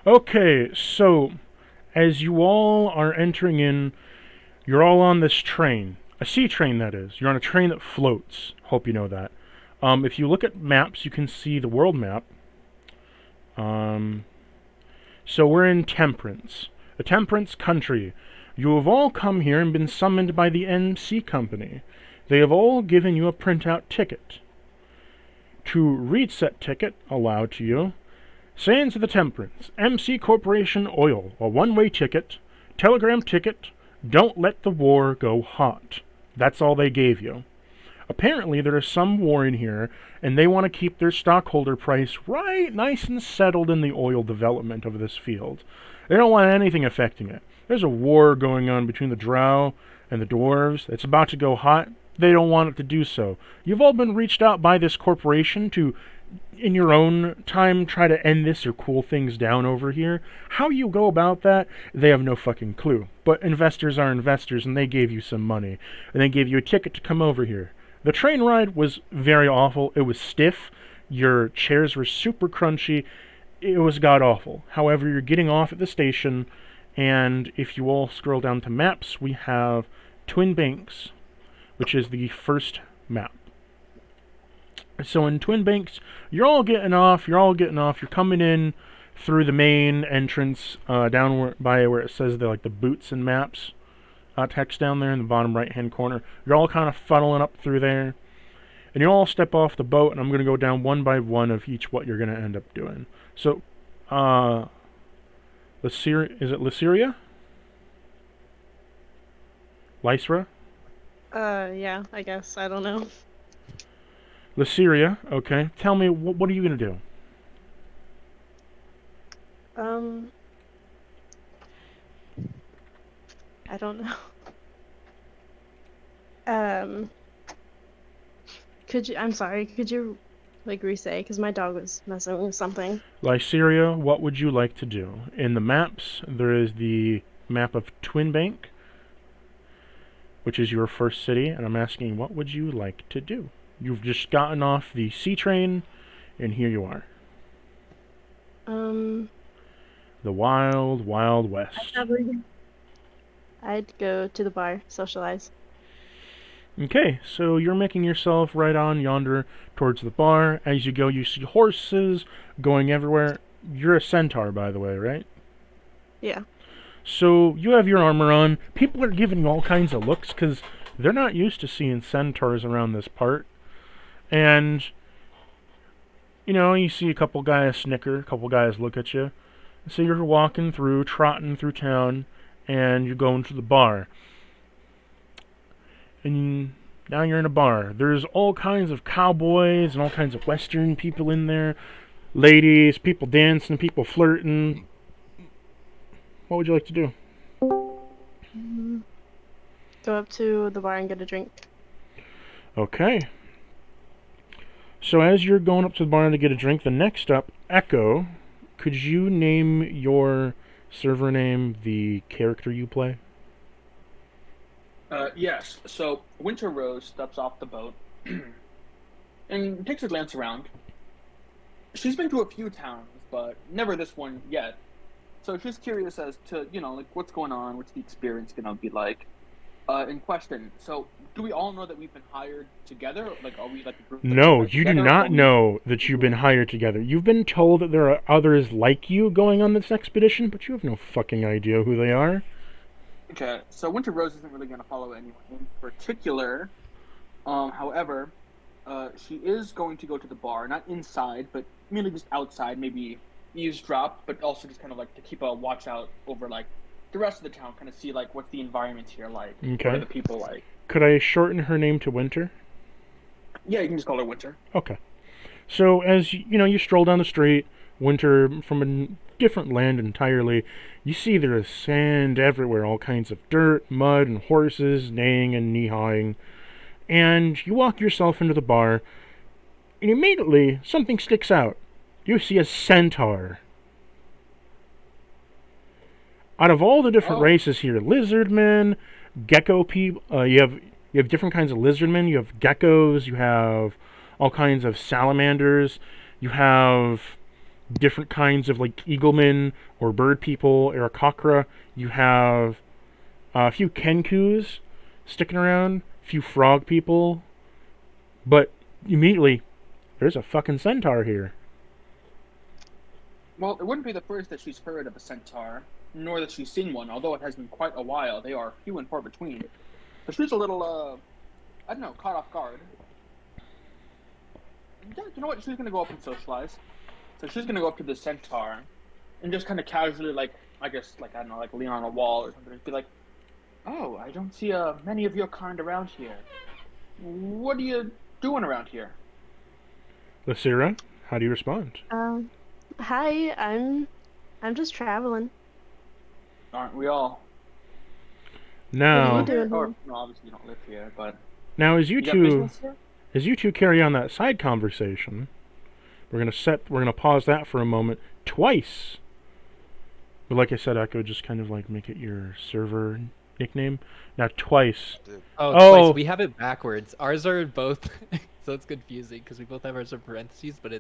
Okay, so as you all are entering in, you're all on this train. A sea train, that is. You're on a train that floats. Hope you know that. If you look at maps, you can see the world map. Um, so we're in Temperance. A Temperance country. You have all come here and been summoned by the MC Company. They have all given you a printout ticket. To read said ticket, allowed to you, Sands of the Temperance, MC Corporation Oil, a one-way ticket, telegram ticket, don't let the war go hot. That's all they gave you. Apparently there is some war in here, and they want to keep their stockholder price right nice and settled in the oil development of this field. They don't want anything affecting it. There's a war going on between the drow and the dwarves. It's about to go hot. They don't want it to do so. You've all been reached out by this corporation to, in your own time, try to end this or cool things down over here. How you go about that, they have no fucking clue. But investors are investors, and they gave you some money. And they gave you a ticket to come over here. The train ride was very awful. It was stiff. Your chairs were super crunchy. It was god-awful. However, you're getting off at the station, and if you all scroll down to maps, we have Twin Banks, which is the first map. So in Twin Banks, you're all getting off. You're coming in through the main entrance, down by where it says the boots and maps text down there in the bottom right-hand corner. You're all kind of funneling up through there. And you all step off the boat, and I'm going to go down one by one of each what you're going to end up doing. So, is it Lyceria? Lysra? Yeah, I guess. I don't know. Lyceria, okay. Tell me, what are you going to do? I don't know. Um, I'm sorry, could you, re-say? Because my dog was messing with something. Lyceria, what would you like to do? In the maps, there is the map of Twin Bank, which is your first city, and I'm asking, what would you like to do? You've just gotten off the sea train, and here you are. The wild, wild west. I'd go to the bar, socialize. Okay, so you're making yourself right on yonder towards the bar. As you go, you see horses going everywhere. You're a centaur, by the way, right? Yeah. So you have your armor on. People are giving you all kinds of looks because they're not used to seeing centaurs around this part. And, you see a couple guys snicker, a couple guys look at you. So you're walking through, trotting through town, and you're going to the bar. And now you're in a bar. There's all kinds of cowboys and all kinds of western people in there. Ladies, people dancing, people flirting. What would you like to do? Go up to the bar and get a drink. Okay. So as you're going up to the bar to get a drink, the next up, Echo, could you name your server name, the character you play? Yes. So Winter Rose steps off the boat and takes a glance around. She's been to a few towns, but never this one yet. So she's curious as to, what's going on, what's the experience going to be like. In question, so do we all know that we've been hired together? Are we a group? No, you do not know that you've been hired together. You've been told that there are others like you going on this expedition, but you have no fucking idea who they are. Okay, so Winter Rose isn't really going to follow anyone in particular. However, she is going to go to the bar, not inside, but merely just outside, maybe eavesdrop, but also just kind of to keep a watch out over the rest of the town, kind of see what's the environment here like. Okay. What are the people like? Could I shorten her name to Winter? Yeah, you can just call her Winter. Okay. So as you stroll down the street, Winter from a different land entirely, you see there is sand everywhere, all kinds of dirt, mud, and horses neighing and knee-hawing. And you walk yourself into the bar, and immediately something sticks out. You see a centaur. Out of all the different races here, lizardmen, gecko people, you have different kinds of lizardmen. You have geckos. You have all kinds of salamanders. You have different kinds of like eaglemen or bird people, Aarakocra. You have a few Kenkus sticking around, a few frog people, but immediately there's a fucking centaur here. Well, it wouldn't be the first that she's heard of a centaur, nor that she's seen one, although it has been quite a while. They are few and far between. So she's a little, I don't know, caught off guard. Yeah, you know what? She's gonna go up and socialize. So she's gonna go up to the centaur and just kind of casually, like, I guess, like, I don't know, like lean on a wall or something. Just be like, "Oh, I don't see many of your kind around here. What are you doing around here?" Lysira, how do you respond? Hi, I'm just traveling. Aren't we all? Now, What are you doing Or, here? no, obviously you don't live here, but now as you got business here? as you two carry on that side conversation, we're gonna pause that for a moment twice. But like I said, Echo, just kind of like make it your server nickname. Now twice. Dude. Oh. Twice. We have it backwards. Ours are both, so it's confusing because we both have ours in parentheses, but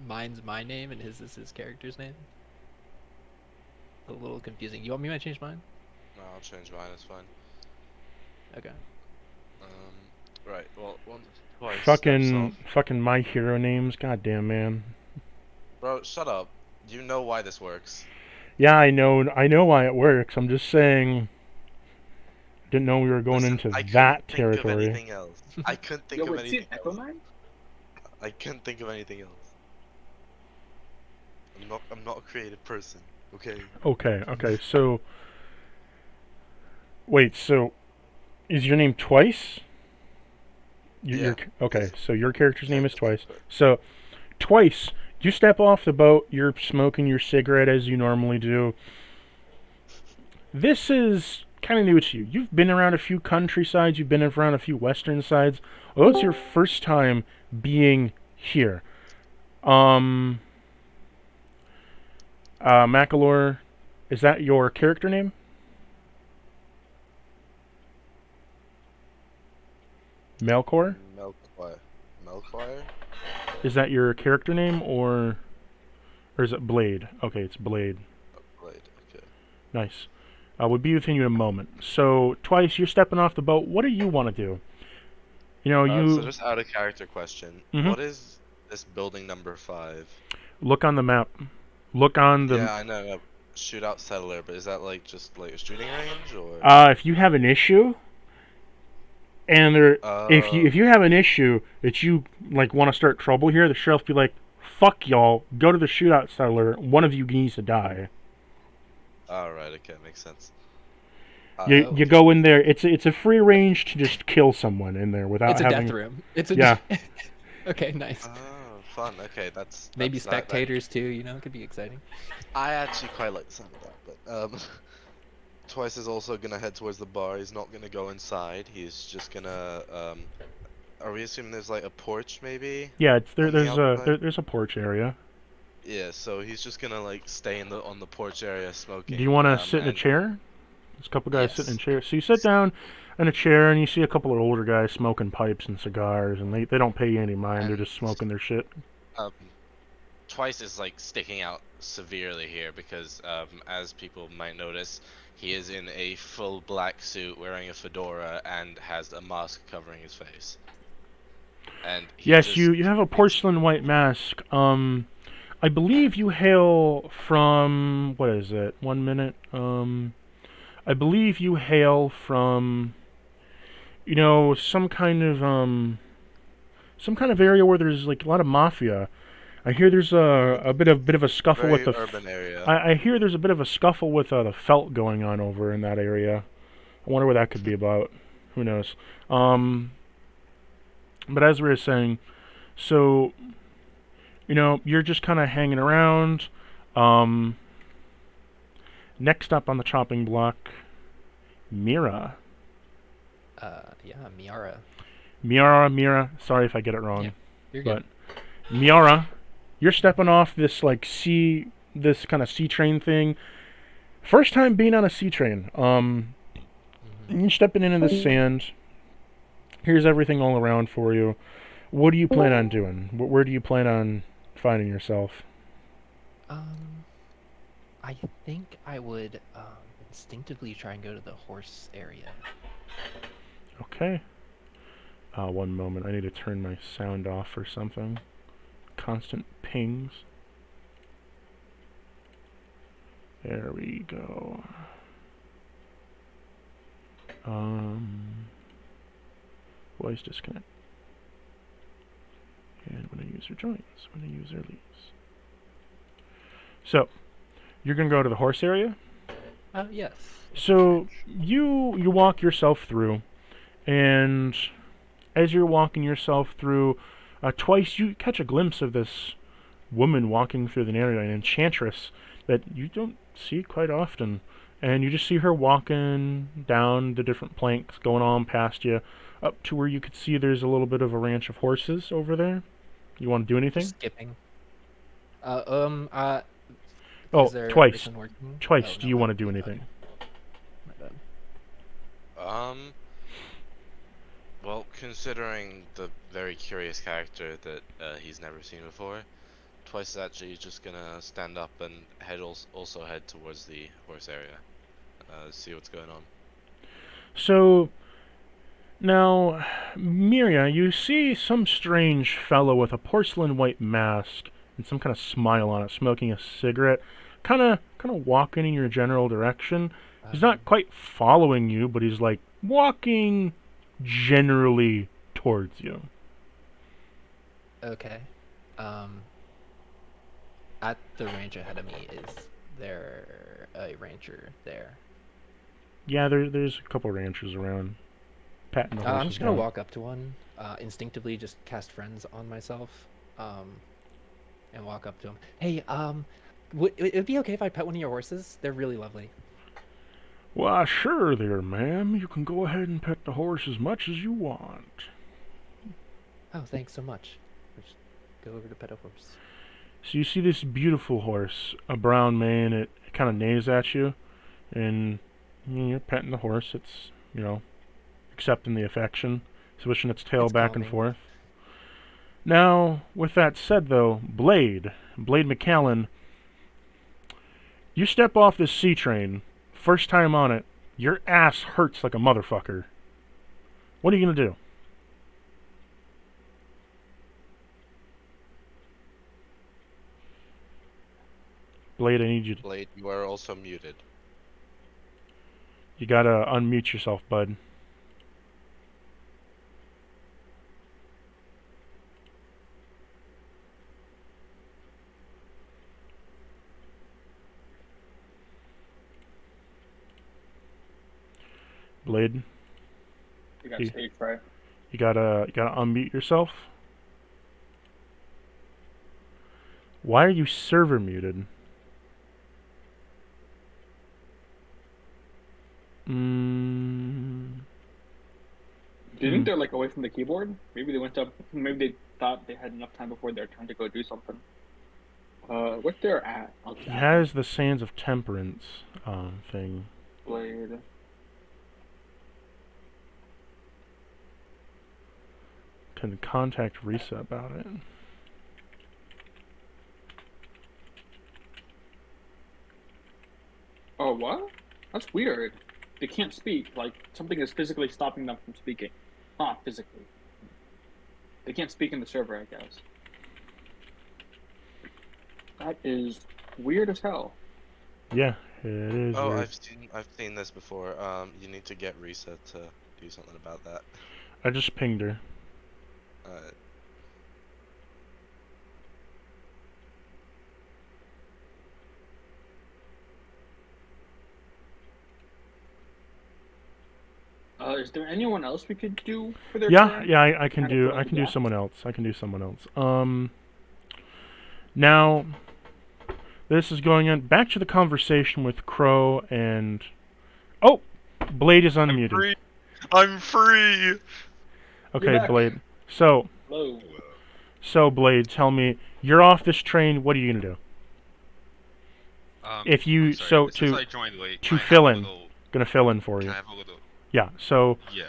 mine's my name and his is his character's name. A little confusing. You want me to change mine? No, I'll change mine. It's fine. Okay. Right. Well, twice. steps off. Fucking my hero names. Goddamn, man. Bro, shut up. You know why this works. Yeah, I know why it works. I'm just saying. Didn't know we were going Listen, into I couldn't that think territory. Of anything else. I couldn't think Yo, of wait, see anything an Echo else. Mine? I couldn't think of anything else. I'm not a creative person. Okay. Okay. So, wait. So, is your name Twice? Yeah. Okay. So your character's name is Twice. So, Twice, you step off the boat. You're smoking your cigarette as you normally do. This is kind of new to you. You've been around a few countrysides. You've been around a few western sides. Well, it's your first time being here. Macalor, is that your character name? Melkor? Melkor? Is that your character name, or is it Blade? Okay, it's Blade. Blade, okay. Nice. We'll be with you in a moment. So, Twice, you're stepping off the boat. What do you want to do? You know, So just out of character question. Mhm. What is this building number 5? look on the map. Look on the... Yeah, I know. Shootout settler, but is that like just like a shooting range or? if you have an issue, and if you have an issue that you like want to start trouble here, the sheriff be like, "Fuck y'all, go to the shootout settler. One of you needs to die." Alright, okay, makes sense. You go in there. It's a free range to just kill someone in there without It's a having... death room. It's a Yeah. Okay, nice. Oh, fun. Okay, that's Maybe that- spectators too. You know, it could be exciting. I actually quite like the sound of that, but Twice is also gonna head towards the bar. He's not gonna go inside. He's just gonna Are we assuming there's like a porch maybe? Yeah, it's On the there's a porch area. Yeah, so he's just gonna like stay on the porch area smoking. Do you want to sit in a and- chair? There's a couple guys Yes. sitting in chairs. So you sit down in a chair and you see a couple of older guys smoking pipes and cigars, and they don't pay you any mind. They're And- just smoking their shit. Twice is like sticking out severely here because, as people might notice, he is in a full black suit, wearing a fedora, and has a mask covering his face. And he Yes, just- you have a porcelain white mask. I believe you hail from... What is it? 1 minute. I believe you hail from... You know, some kind of area where there's like a lot of mafia. I hear there's a bit of a scuffle very with the... urban area. I hear there's a bit of a scuffle with the felt going on over in that area. I wonder what that could be about. Who knows? But as we were saying, so, you know, you're just kind of hanging around. Next up on the chopping block, Mira. Yeah, Miara. Mira. Sorry if I get it wrong. Yeah, you're But good. Miara, you're stepping off this this kind of sea train thing. First time being on a sea train. You're stepping into the sand. Here's everything all around for you. What do you plan on doing? Where do you plan on finding yourself? Um, I think I would instinctively try and go to the horse area. Okay. One moment. I need to turn my sound off or something. Constant pings. There we go. Voice disconnect. And when a user joins, when a user leaves. So, you're gonna go to the horse area. Yes. So you walk yourself through, and as you're walking yourself through, twice you catch a glimpse of this woman walking through the area, an enchantress that you don't see quite often. And you just see her walking down the different planks, going on past you, up to where you could see there's a little bit of a ranch of horses over there. You want to do anything? Skipping. Oh, Is there a twice. person working? Twice. Oh, Do no, you want to my do bad. anything? My bad. Well, considering the very curious character that he's never seen before, Twice is actually just gonna stand up and also head towards the horse area, see what's going on. So, now, Miria, you see some strange fellow with a porcelain white mask and some kind of smile on it, smoking a cigarette, kind of walking in your general direction. He's not quite following you, but he's like walking generally towards you. Okay. At the ranch ahead of me, is there a rancher there? Yeah, there's a couple ranchers around, patting the horses I'm just gonna down. walk up to one, instinctively just cast friends on myself, and walk up to him. Hey, would it be okay if I pet one of your horses? They're really lovely. Why, sure there, ma'am. You can go ahead and pet the horse as much as you want. Oh, thanks so much. Just go over to pet a horse. So you see this beautiful horse, a brown mane. It kind of neighs at you, and you're petting the horse. It's, accepting the affection, swishing its tail It's back and calming. forth. Now, with that said, though, Blade McCallan, you step off this sea train, first time on it, your ass hurts like a motherfucker. What are you gonna do? Blade, I need you to... Blade, you are also muted. You gotta unmute yourself, bud. Blade, You got He- stage fright. you gotta unmute yourself. Why are you server muted? Do you think they're like away from the keyboard? Maybe they went up. Maybe they thought they had enough time before their turn to go do something. What they're at? I'll He check. has the Sands of Temperance thing. Blade. Can contact Risa about it. Oh, what? That's weird. They can't speak. Like something is physically stopping them from speaking. Not physically. They can't speak in the server, I guess. That is weird as hell. Yeah, it is. Oh, weird. I've seen this before. You need to get Reset to do something about that. I just pinged her. Is there anyone else we could do for their Yeah, turn? yeah, I can Kinda do. fill I in can the do gaps? someone else. I can do someone else. Now, this is going on back to the conversation with Crow and. Oh, Blade is unmuted. I'm free. Okay, back. Blade. So, Hello. Blade, tell me, you're off this train. What are you gonna do? If you- I'm sorry, so since to- I joined late, to can I have fill a in. little- Gonna fill in for Can you. I have a little? Yeah. So. Yeah.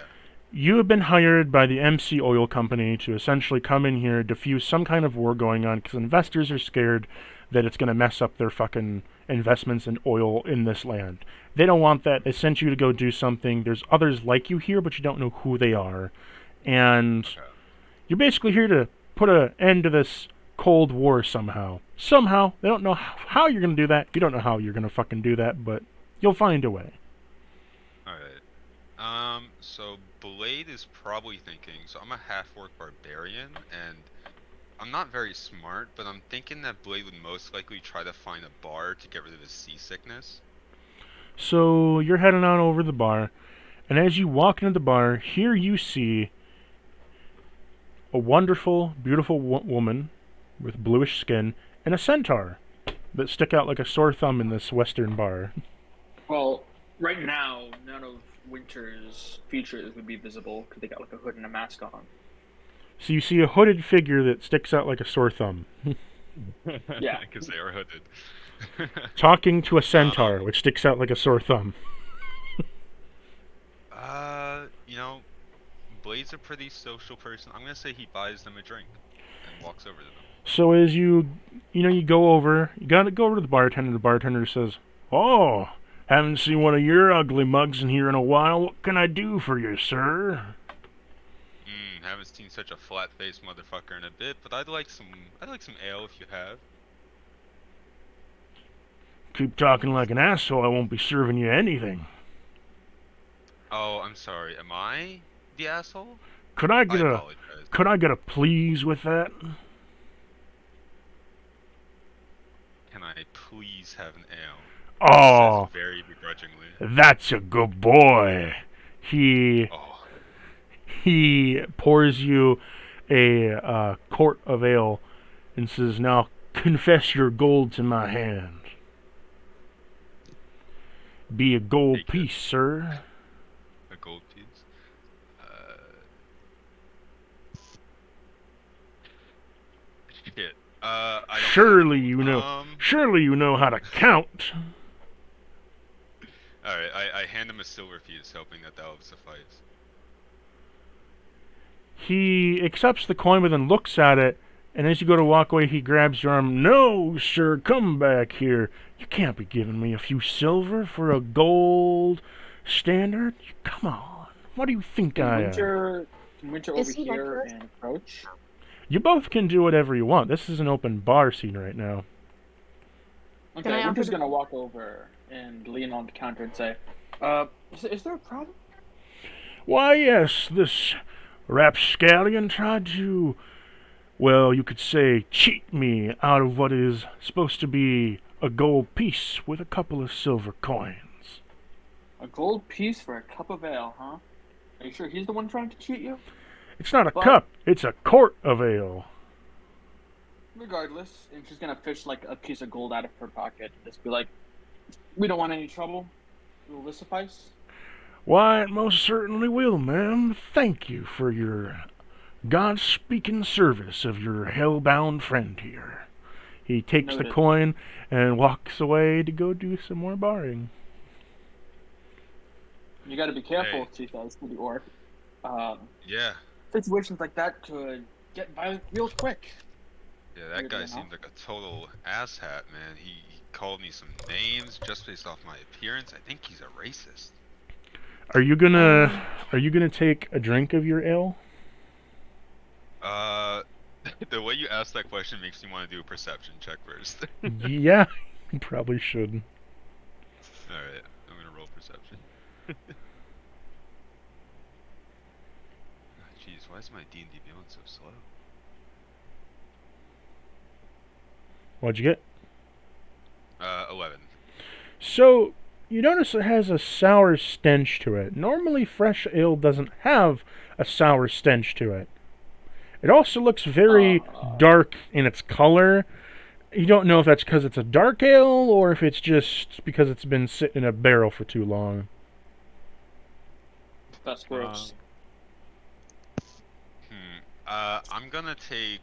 You have been hired by the MC Oil Company to essentially come in here, diffuse some kind of war going on, because investors are scared that it's going to mess up their fucking investments in oil in this land. They don't want that. They sent you to go do something. There's others like you here, but you don't know who they are. And you're basically here to put an end to this Cold War somehow. Somehow. They don't know how you're going to do that. You don't know how you're going to fucking do that, but you'll find a way. Alright. So Blade is probably thinking, so I'm a half-orc barbarian, and I'm not very smart, but I'm thinking that Blade would most likely try to find a bar to get rid of his seasickness. So you're heading on over to the bar, and as you walk into the bar, here you see a wonderful, beautiful woman with bluish skin and a centaur that stick out like a sore thumb in this western bar. Well, right now, none of Winter's features would be visible because they got like a hood and a mask on. So you see a hooded figure that sticks out like a sore thumb. Yeah. Because they are hooded. Talking to a centaur, which sticks out like a sore thumb. You know, Blade's a pretty social person. I'm gonna say he buys them a drink and walks over to them. So as you go over, you gotta go over to the bartender. The bartender says, "Oh, haven't seen one of your ugly mugs in here in a while. What can I do for you, sir?" Haven't seen such a flat-faced motherfucker in a bit, but I'd like some ale if you have. Keep talking like an asshole, I won't be serving you anything. Oh, I'm sorry. Am I the asshole? Could I get apologize. a please with that? Can I please have an ale? Oh, Says very begrudgingly. that's a good boy. He pours you a quart of ale and says, "Now confess your gold to my hand. Be a gold Take it. piece, sir." A gold piece. Shit. I don't Surely have- you know. Surely you know how to count. Alright, I hand him a silver piece, hoping that will suffice. He accepts the coin, but then looks at it, and as you go to walk away, he grabs your arm. "No, sir, come back here. You can't be giving me a few silver for a gold standard. Come on. What do you think I am?" Can Winter over Is he like here this? and approach? You both can do whatever you want. This is an open bar scene right now. Okay, I offer Winter's to- gonna walk over and lean on the counter and say, is there a problem? Why, yes, this rapscallion tried to, well, you could say, cheat me out of what is supposed to be a gold piece with a couple of silver coins. A gold piece for a cup of ale, huh? Are you sure he's the one trying to cheat you? It's not a But- cup, it's a quart of ale. Regardless, and she's gonna fish like a piece of gold out of her pocket. Just be like, we don't want any trouble. Will this suffice? Why, it most certainly will, ma'am. Thank you for your God-speaking service of your hell-bound friend here. He takes the Noted. coin and walks away to go do some more barring. You gotta be careful, Hey. she says to the orc. Yeah. Situations like that could get violent real quick. Yeah, that Weirdly guy enough. seems like a total asshat, man. He called me some names just based off my appearance. I think he's a racist. Are you gonna take a drink of your ale? The way you asked that question makes me want to do a perception check first. Yeah, you probably should. Alright, I'm gonna roll perception. Jeez, why is my D&D Beyond so slow? What'd you get? 11. So, you notice it has a sour stench to it. Normally, fresh ale doesn't have a sour stench to it. It also looks very dark in its color. You don't know if that's because it's a dark ale or if it's just because it's been sitting in a barrel for too long. That's gross. I'm gonna take...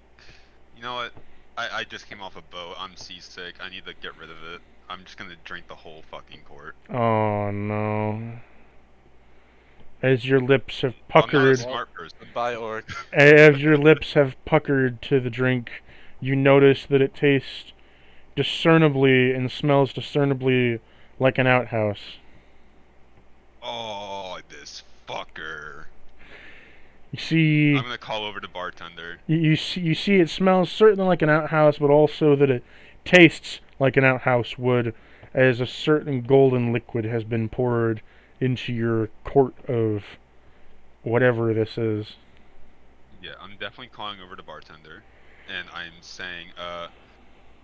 You know what? I just came off a boat. I'm seasick. I need to get rid of it. I'm just gonna drink the whole fucking quart. Oh no. As your lips have I'm not a puckered, smart person. Goodbye, orc. as your lips have puckered to the drink, you notice that it tastes discernibly and smells discernibly like an outhouse. Oh, this fucker. You see, I'm gonna call over the bartender. you see, it smells certainly like an outhouse, but also that it tastes like an outhouse would, as a certain golden liquid has been poured into your quart of whatever this is. Yeah, I'm definitely calling over the bartender, and I'm saying,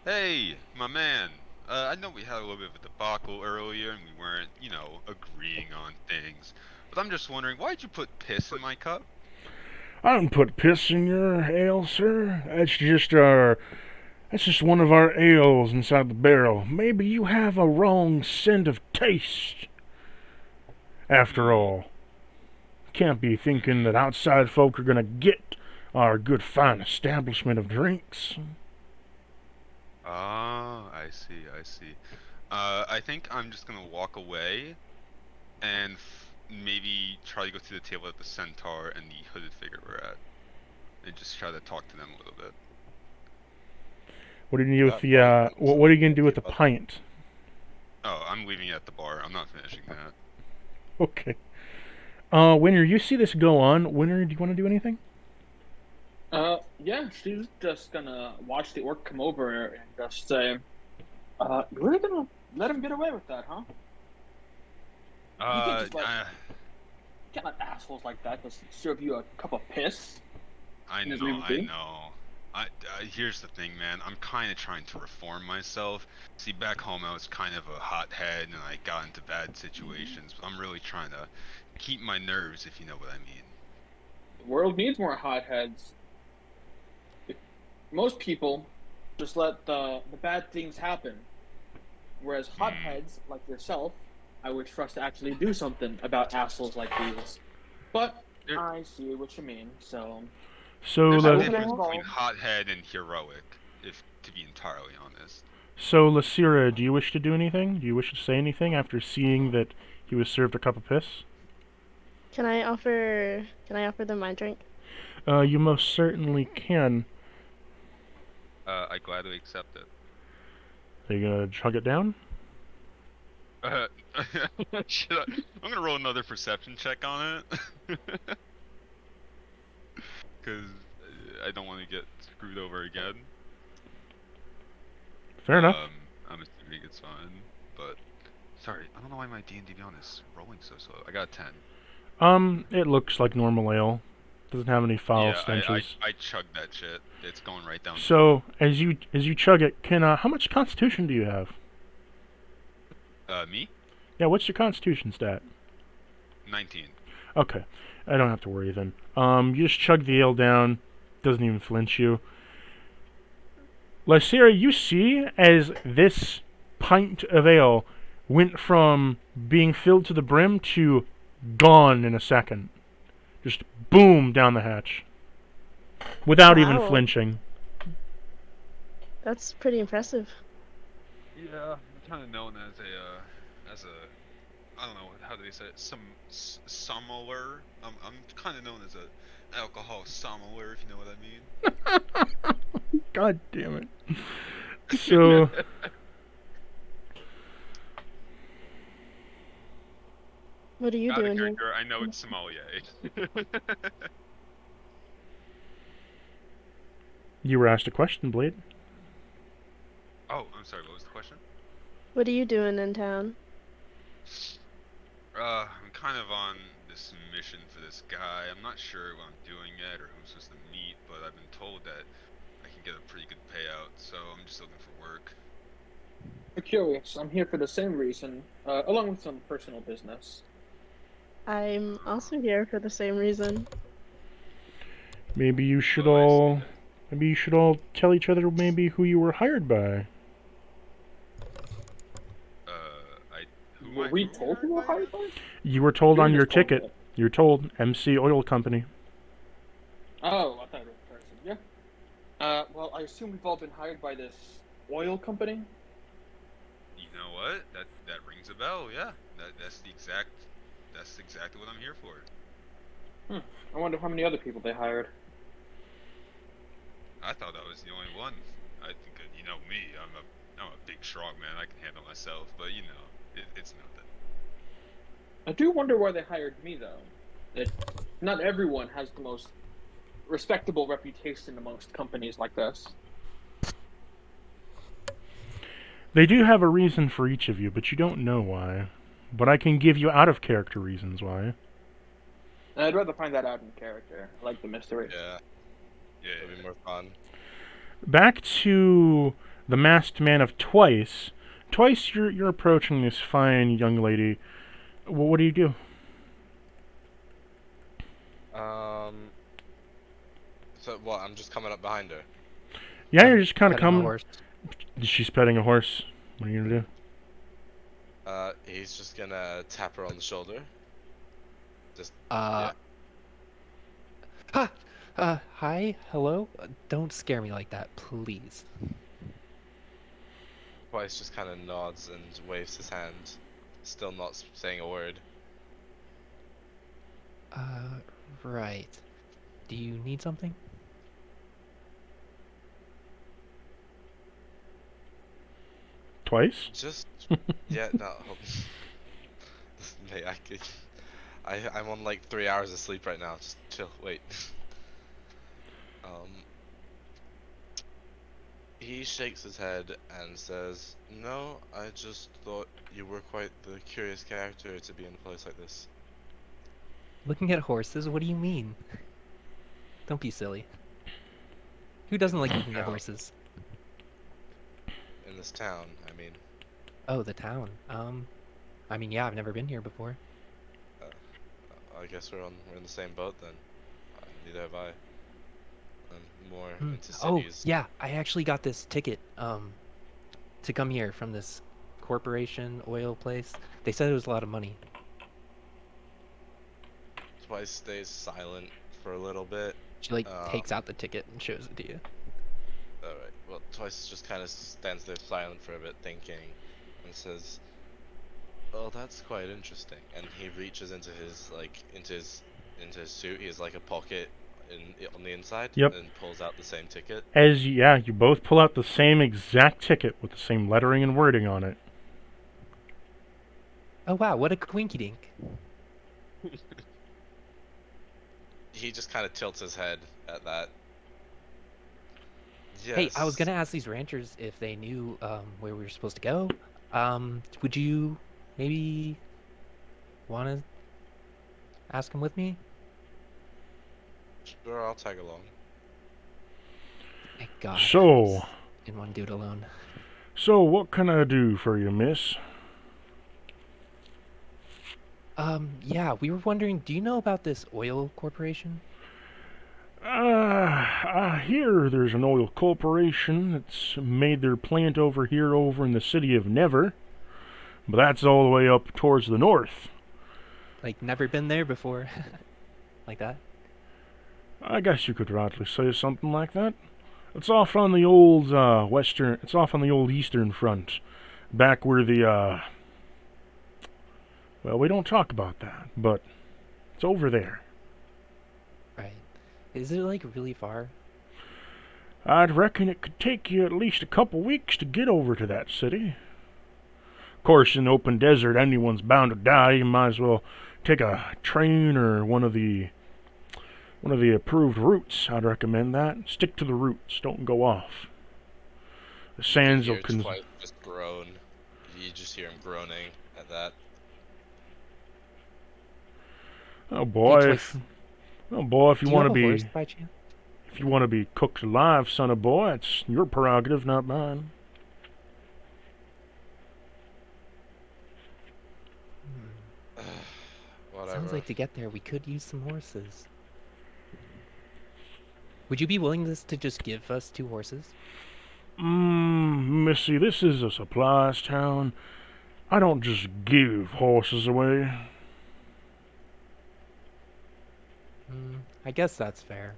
hey, my man. I know we had a little bit of a debacle earlier, and we weren't, agreeing on things. But I'm just wondering, why'd you put piss in my cup? I don't put piss in your ale, sir. That's just one of our ales inside the barrel. Maybe you have a wrong scent of taste. After all, can't be thinking that outside folk are gonna get our good fine establishment of drinks. Oh, I see, I see. I think I'm just gonna walk away and maybe try to go to the table at the centaur and the hooded figure we're at, and just try to talk to them a little bit. What are you gonna do with the what are you gonna do with the pint? Oh, I'm leaving it at the bar. I'm not finishing that. Okay. Winner, you see this go on. Winner, do you want to do anything? Yeah, she's just gonna watch the orc come over and just say, "You're really gonna let him get away with that, huh? You can't just can't let assholes like that just serve you a cup of piss." I Just know, leave it I be? know. Here's the thing, man. I'm kind of trying to reform myself. See, back home I was kind of a hothead and I got into bad situations, but I'm really trying to keep my nerves, if you know what I mean. The world needs more hotheads. Most people just let the bad things happen, whereas hotheads like yourself, I wish for us to actually do something about assholes like these. But There- I see what you mean, so So, There's a I will difference get between involved. hothead and heroic, if to be entirely honest. Lasira, do you wish to do anything? Do you wish to say anything after seeing that he was served a cup of piss? Can I offer them my drink? You most certainly can. I gladly accept it. Are you gonna chug it down? Uh, should I? I'm gonna roll another perception check on it. Because I don't want to get screwed over again. Fair enough. I'm assuming it's fine, but sorry, I don't know why my D&D Beyond is rolling so slow. I got a 10. It looks like normal ale. Doesn't have any foul Yeah, stenches. I chugged that shit. It's going right down. So, as you chug it, how much constitution do you have? Me? Yeah, what's your constitution stat? 19. Okay, I don't have to worry then. You just chug the ale down. Doesn't even flinch you. Lysera, you see as this pint of ale went from being filled to the brim to gone in a second. Just boom down the hatch. Without even Wow. flinching. That's pretty impressive. Yeah, I'm kind of known as a, I don't know, how do they say it? Sommelier. I'm kind of known as a alcohol sommelier, if you know what I mean. God damn it. So, What are you Out of doing here? character, I know it's sommelier. you were asked a question, Blade. Oh, I'm sorry, what was the question? What are you doing in town? I'm kind of on this mission for this guy. I'm not sure what I'm doing yet or who I'm supposed to meet, but I've been told that I can get a pretty good payout, so I'm just looking for work. I'm curious. I'm here for the same reason, along with some personal business. I'm also here for the same reason. Maybe you should Oh, I see. all tell each other maybe who you were hired by. Who Were we told we were hired by? You were told You on were your just told ticket. that. You're told MC Oil Company. Oh, I thought it was a person. Yeah. Well, I assume we've all been hired by this oil company. You know what? That rings a bell. Yeah, that's exactly what I'm here for. I wonder how many other people they hired. I thought I was the only one. I think you know me. I'm a I'm a big, strong man. I can handle myself. But you know, it's nothing. I do wonder why they hired me, though. That not everyone has the most respectable reputation amongst companies like this. They do have a reason for each of you, but you don't know why. But I can give you out-of-character reasons why. And I'd rather find that out in character. I like the mystery. Yeah, Yeah. it'll be more fun. Back to the masked man of Twice. Twice, you're approaching this fine young lady. Well, what do you do? So what? I'm just coming up behind her. Yeah, you're just kind of Petting a coming. horse. She's petting a horse. What are you gonna do? He's just gonna tap her on the shoulder. Just Ha! Hi, hello? Don't scare me like that, please. Twice just kind of nods and waves his hand, still not saying a word. Right. Do you need something? Twice? Just yeah, no. Mate, I'm on like 3 hours of sleep right now. Just chill. Wait. He shakes his head and says, "No, I just thought you were quite the curious character to be in a place like this." Looking at horses? What do you mean? Don't be silly. Who doesn't like looking at horses? In this town, I mean. Oh, the town. I mean, yeah, I've never been here before. I guess we're in the same boat then. Neither have I. I'm more into Oh, cities. yeah, I actually got this ticket, to come here from this corporation oil place. They said it was a lot of money. Twice stays silent for a little bit. She, like, takes out the ticket and shows it to you. Alright, well, Twice just kind of stands there silent for a bit, thinking, and says, "Oh, that's quite interesting." And he reaches into his suit. He has like a pocket on the inside, Yep. and pulls out the same ticket. You both pull out the same exact ticket with the same lettering and wording on it. Oh, wow, what a quinky dink. He just kind of tilts his head at that. Yes. Hey, I was gonna ask these ranchers if they knew, where we were supposed to go. Would you maybe wanna ask them with me? Sure, I'll tag along. Thank God. So, Didn't want to do it alone. what can I do for you, miss? Yeah, we were wondering, do you know about this oil corporation? I hear there's an oil corporation that's made their plant over in the city of Never. But that's all the way up towards the north. Like, never been there before. Like that? I guess you could rightly say something like that. It's off on the old it's off on the old eastern front. Back where the well, we don't talk about that, but it's over there. Right. Is it, like, really far? I'd reckon it could take you at least a couple weeks to get over to that city. Of course, in the open desert, anyone's bound to die. You might as well take a train or one of the approved routes. I'd recommend that. Stick to the routes. Don't go off. The sands will Twice just groan. You just hear him groaning at that. Oh boy, Hey, if you want to be horse by chance? if you want to be cooked alive, son of boy, it's your prerogative, not mine. Whatever. Sounds like to get there we could use some horses. Would you be willing to just give us 2 horses? Missy, this is a supplies town. I don't just give horses away. I guess that's fair.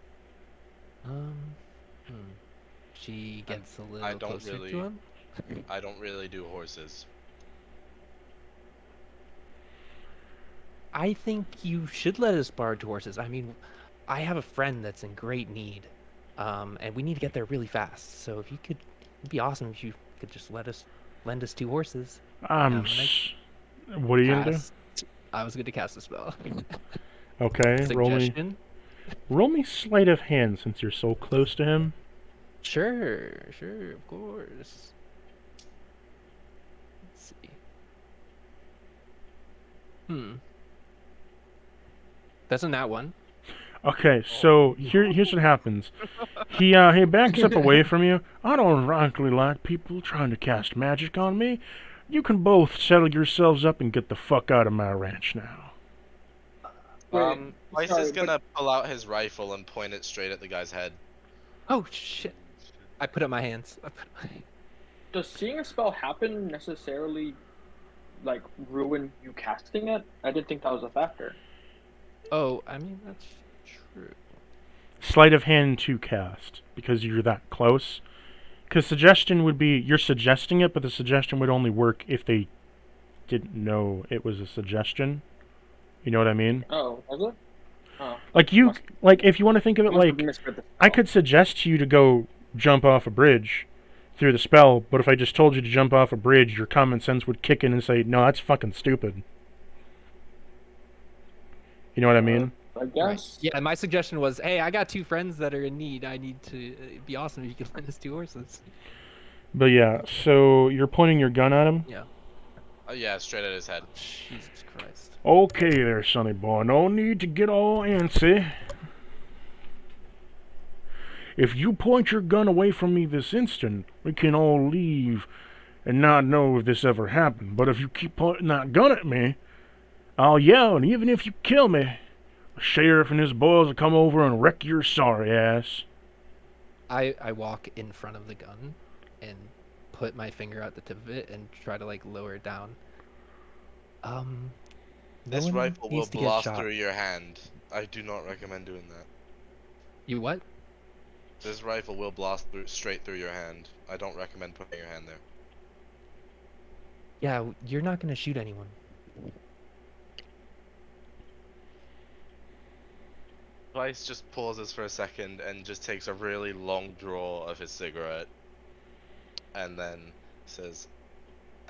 She gets a little don't closer really- to him. I don't really do horses. I think you should let us borrow 2 horses. I mean, I have a friend that's in great need, and we need to get there really fast. So if you could, it'd be awesome if you could just lend us 2 horses. I'm. I'm gonna s- What are you gonna do? Cast. I was gonna cast a spell. Okay, Suggestion? roll me sleight of hand since you're so close to him. Sure, of course. Let's see. That's a nat one. Okay, so here's what happens. He backs up away from you. I don't frankly like people trying to cast magic on me. You can both settle yourselves up and get the fuck out of my ranch now. Twice sorry, is gonna pull out his rifle and point it straight at the guy's head. Oh shit! I put up my hands. Does seeing a spell happen necessarily, like, ruin you casting it? I didn't think that was a factor. Oh, I mean that's true. Sleight of hand to cast because you're that close. Because suggestion would be you're suggesting it, but the suggestion would only work if they didn't know it was a suggestion. You know what I mean? Oh, was it? Oh. Like if you want to think of it Must have like, misread the I spell. could suggest to you to go jump off a bridge through the spell, but if I just told you to jump off a bridge, your common sense would kick in and say, no, that's fucking stupid. You know what I mean? I guess. Yeah, my suggestion was, hey, I got 2 friends that are in need. I need to. It'd be awesome if you could lend us 2 horses. But yeah, so you're pointing your gun at him? Yeah. Oh yeah, straight at his head. Jesus Christ. Okay there, sonny boy. No need to get all antsy. If you point your gun away from me this instant, we can all leave and not know if this ever happened. But if you keep pointing that gun at me, I'll yell, and even if you kill me, the sheriff and his boys will come over and wreck your sorry ass. I walk in front of the gun and put my finger out the tip of it and try to like lower it down. This No one rifle will needs to get blast shot. through your hand. I do not recommend doing that. You what? This rifle will blast straight through your hand. I don't recommend putting your hand there. Yeah, you're not gonna shoot anyone. Twice just pauses for a second and just takes a really long draw of his cigarette. And then says,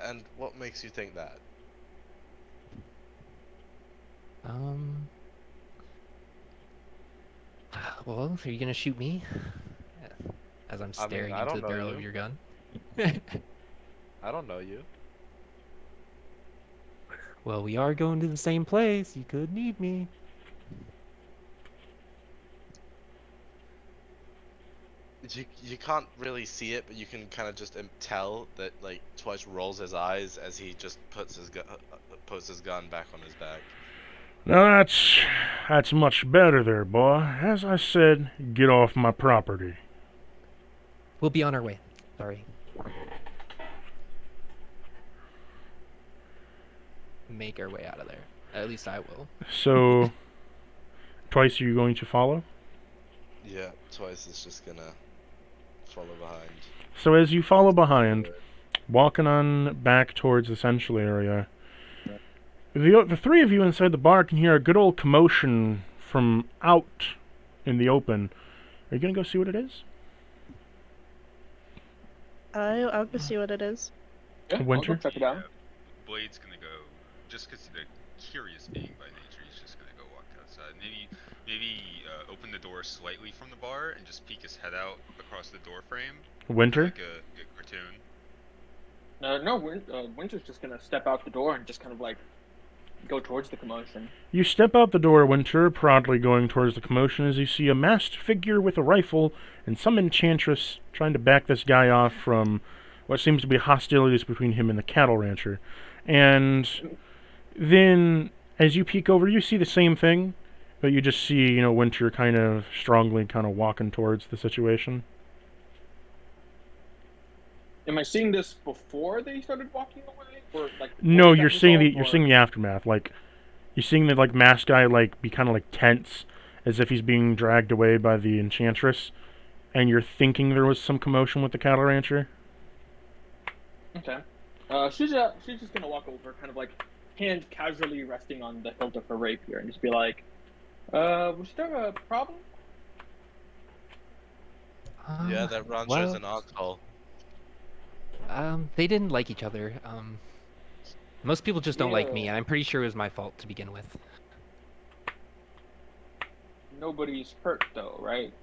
and what makes you think that? Well, are you gonna shoot me? As I'm staring I into don't the know barrel you. of your gun. I don't know you. Well, we are going to the same place. You could need me. You can't really see it, but you can kind of just tell that like Twice rolls his eyes as he just puts his gun back on his back. Now that's much better there, boy. As I said, get off my property. We'll be on our way. Sorry. Make our way out of there. At least I will. So, Twice, are you going to follow? Yeah, Twice is just gonna follow behind. So as you follow behind, walking on back towards the central area, the 3 of you inside the bar can hear a good old commotion from out in the open. Are you gonna go see what it is? I'll go see what it is. Yeah, Winter? I'll go check it out. Blade's gonna go, just because he's a curious being by nature, he's just gonna go walk outside. Maybe open the door slightly from the bar and just peek his head out across the door frame. Winter? Like a cartoon. No, Winter's just gonna step out the door and just kind of like go towards the commotion. You step out the door, Winter, proudly going towards the commotion as you see a masked figure with a rifle and some enchantress trying to back this guy off from what seems to be hostilities between him and the cattle rancher. And then, as you peek over, you see the same thing, but you just see, Winter kind of strongly kind of walking towards the situation. Am I seeing this before they started walking away, or like? No, before you're that seeing resolved, you're or- seeing the aftermath. Like, you're seeing the masked guy be kind of tense, as if he's being dragged away by the enchantress, and you're thinking there was some commotion with the cattle rancher. Okay. She's just gonna walk over, kind of like hand casually resting on the hilt of her rapier, and just be like, "Was there a problem?" Yeah, that rancher's an asshole. They didn't like each other. Most people just don't like me, Yeah. and I'm pretty sure it was my fault to begin with. Nobody's hurt though, right?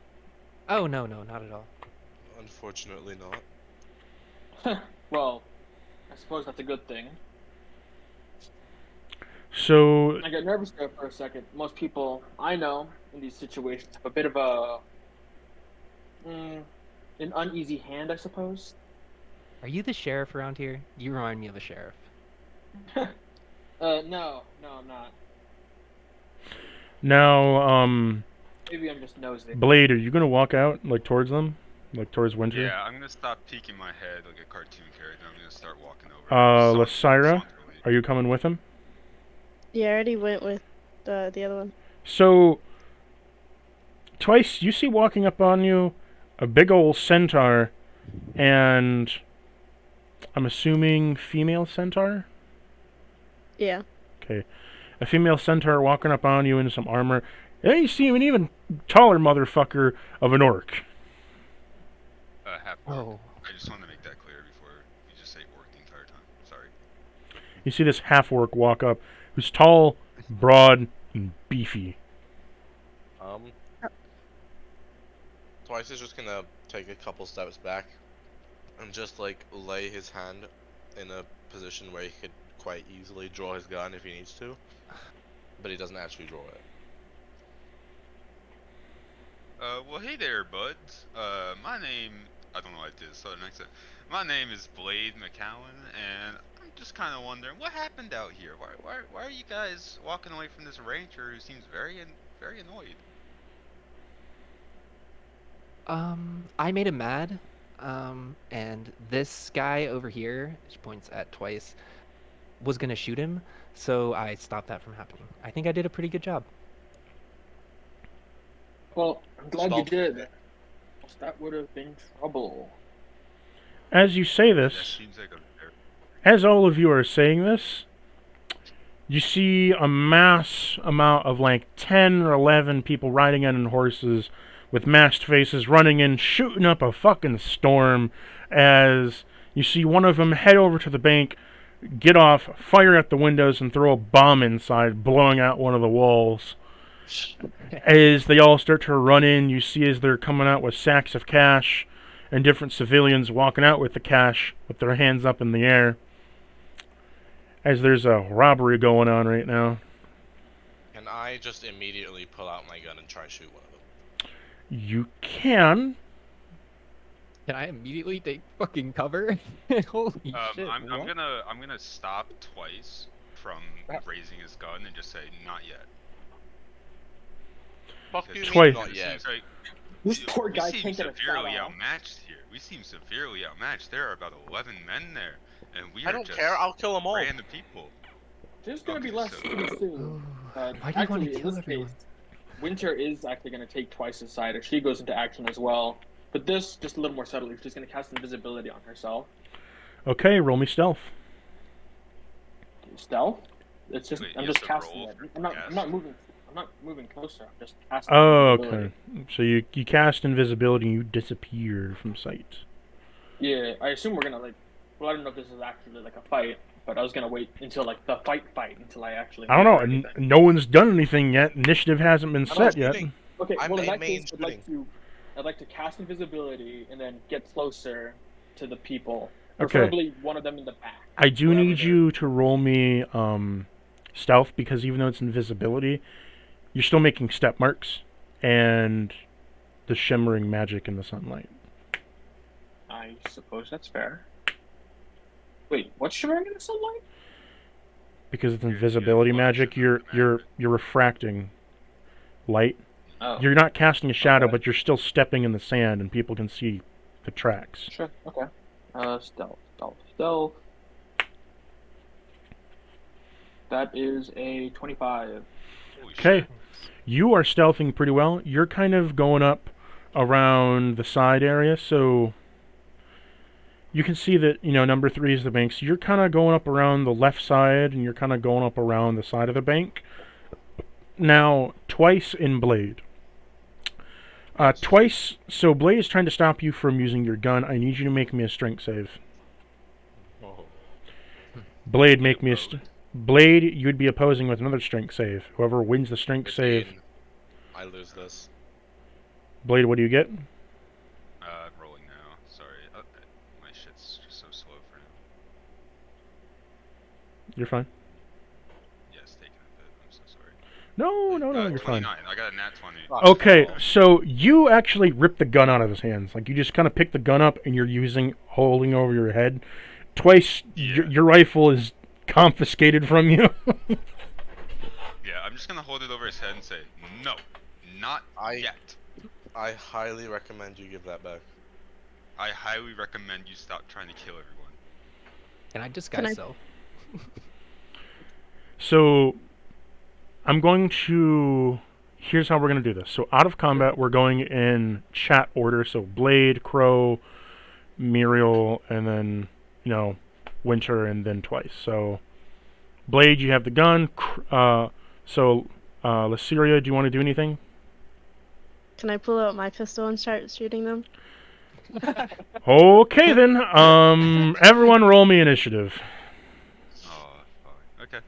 Oh, no, not at all. Unfortunately not. Well, I suppose that's a good thing. So, I got nervous there for a second. Most people I know in these situations have a bit of an uneasy hand, I suppose. Are you the sheriff around here? You remind me of a sheriff. No, I'm not. now, Maybe I'm just nosy. Blade, are you gonna walk out, like, towards them? Like, towards Winter? Yeah, I'm gonna stop peeking my head like a cartoon character. I'm gonna start walking over. Lysira, are you coming with him? Yeah, I already went with the other one. So, Twice, you see walking up on you a big ol' centaur, and I'm assuming female centaur? Yeah. Okay. A female centaur walking up on you in some armor. Then you see an even taller motherfucker of an orc. Half orc. Oh. I just wanted to make that clear before you just say orc the entire time. Sorry. You see this half-orc walk up, who's tall, broad, and beefy. Twice is just gonna take a couple steps back and just like lay his hand in a position where he could quite easily draw his gun if he needs to, but he doesn't actually draw it. Well, hey there, buds. My name, I don't know what it is, so next time. My name is Blade McCowan, and I'm just kind of wondering what happened out here. Why are you guys walking away from this ranger who seems very annoyed? I made him mad. And this guy over here, which points at Twice, was gonna shoot him, so I stopped that from happening. I think I did a pretty good job. Well, I'm glad you Stop. did. That would have been trouble. As you say That this, seems like a very... as all of you are saying this, you see a mass amount of like 10 or 11 people riding in on horses with masked faces running in, shooting up a fucking storm as you see one of them head over to the bank, get off, fire at the windows, and throw a bomb inside, blowing out one of the walls. As they all start to run in, you see as they're coming out with sacks of cash and different civilians walking out with the cash with their hands up in the air. As there's a robbery going on right now. And I just immediately pull out my gun and try to shoot one of them. You can. Can I immediately take fucking cover? Holy shit! I'm what? gonna stop Twice from raising his gun and just say not yet. Fuck you, Because Twice. mean not it yet. seems like This poor guy we seem can't get a shot severely off. outmatched here. We seem severely outmatched. There are about 11 men there, and we I are don't just care, I'll kill them all. random people. There's gonna be Okay, less so- pretty soon. Ooh. But Why do you want actually, to in kill this everyone? case, Winter is actually gonna take Twice's side if she goes into action as well. But this, just a little more subtly, she's gonna cast invisibility on herself. Okay, roll me stealth. Stealth? It's just Wait, I'm you have just to casting roll it. for I'm not cast? moving. I'm not moving closer. I'm just casting. Oh, invisibility. okay. So you cast invisibility and you disappear from sight. Yeah, I assume we're gonna like. Well, I don't know if this is actually like a fight, but I was gonna wait until like the fight until I actually. I don't know. or anything. No one's done anything yet. Initiative hasn't been I'm set yet. shooting. Okay, I'm well in a that main case, I'd like to cast invisibility and then get closer to the people. Okay. Preferably one of them in the back. I do wherever need they're- you to roll me stealth because even though it's invisibility, you're still making step marks and the shimmering magic in the sunlight. I suppose that's fair. Wait, what's shimmering in the sunlight? Because it's You're- invisibility you're magic, shimmering you're magic. refracting light. Oh, You're not casting a shadow, Okay. but you're still stepping in the sand, and people can see the tracks. sure. Okay. Stealth. That is a 25. Holy Okay, shit. you are stealthing pretty well. You're kind of going up around the side area, so you can see that, number 3 is the bank. So you're kind of going up around the left side, and you're kind of going up around the side of the bank. Now, Twice in Blade. Twice, so Blade is trying to stop you from using your gun. I need you to make me a strength save. Blade, make me a Blade. You'd be opposing with another strength save. Whoever wins the strength save. 15. I lose this. Blade, what do you get? Rolling now. Sorry. My shit's just so slow for now. You're fine. Yes, taking a bit. I'm so sorry. No, you're 29. fine. I got a nat 20. Okay, so you actually rip the gun out of his hands. Like, you just kind of pick the gun up and you're holding over your head. Twice, your rifle is confiscated from you. Yeah, I'm just gonna hold it over his head and say, no, not yet. I highly recommend you give that back. I highly recommend you stop trying to kill everyone. Can I disguise self? So, I'm going to... Here's how we're going to do this. So, out of combat, we're going in chat order. So, Blade, Crow, Muriel, and then, Winter, and then Twice. So, Blade, you have the gun. Lysiria, do you want to do anything? Can I pull out my pistol and start shooting them? Okay, then. Everyone roll me initiative. Oh, fuck. Okay.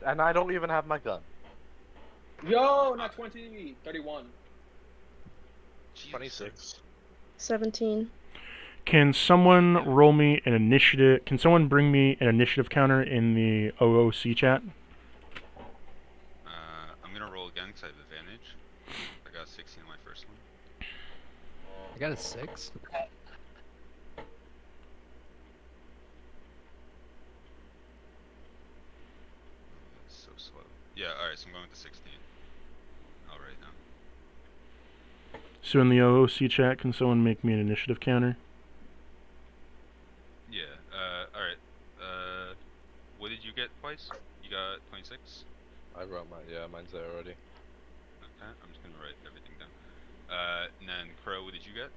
And I don't even have my gun. Yo, not 20, 31. 26. 17. Can someone roll me an initiative? Can someone bring me an initiative counter in the OOC chat? I'm gonna roll again because I have advantage. I got a 16 on my first one. I got a 6. It's so slow. Yeah, alright, so I'm going with the 16. All right now. So in the OOC chat, can someone make me an initiative counter? Yeah, alright. What did you get twice? You got 26? I wrote mine's there already. Okay, I'm just gonna write everything down. And then Crow, what did you get?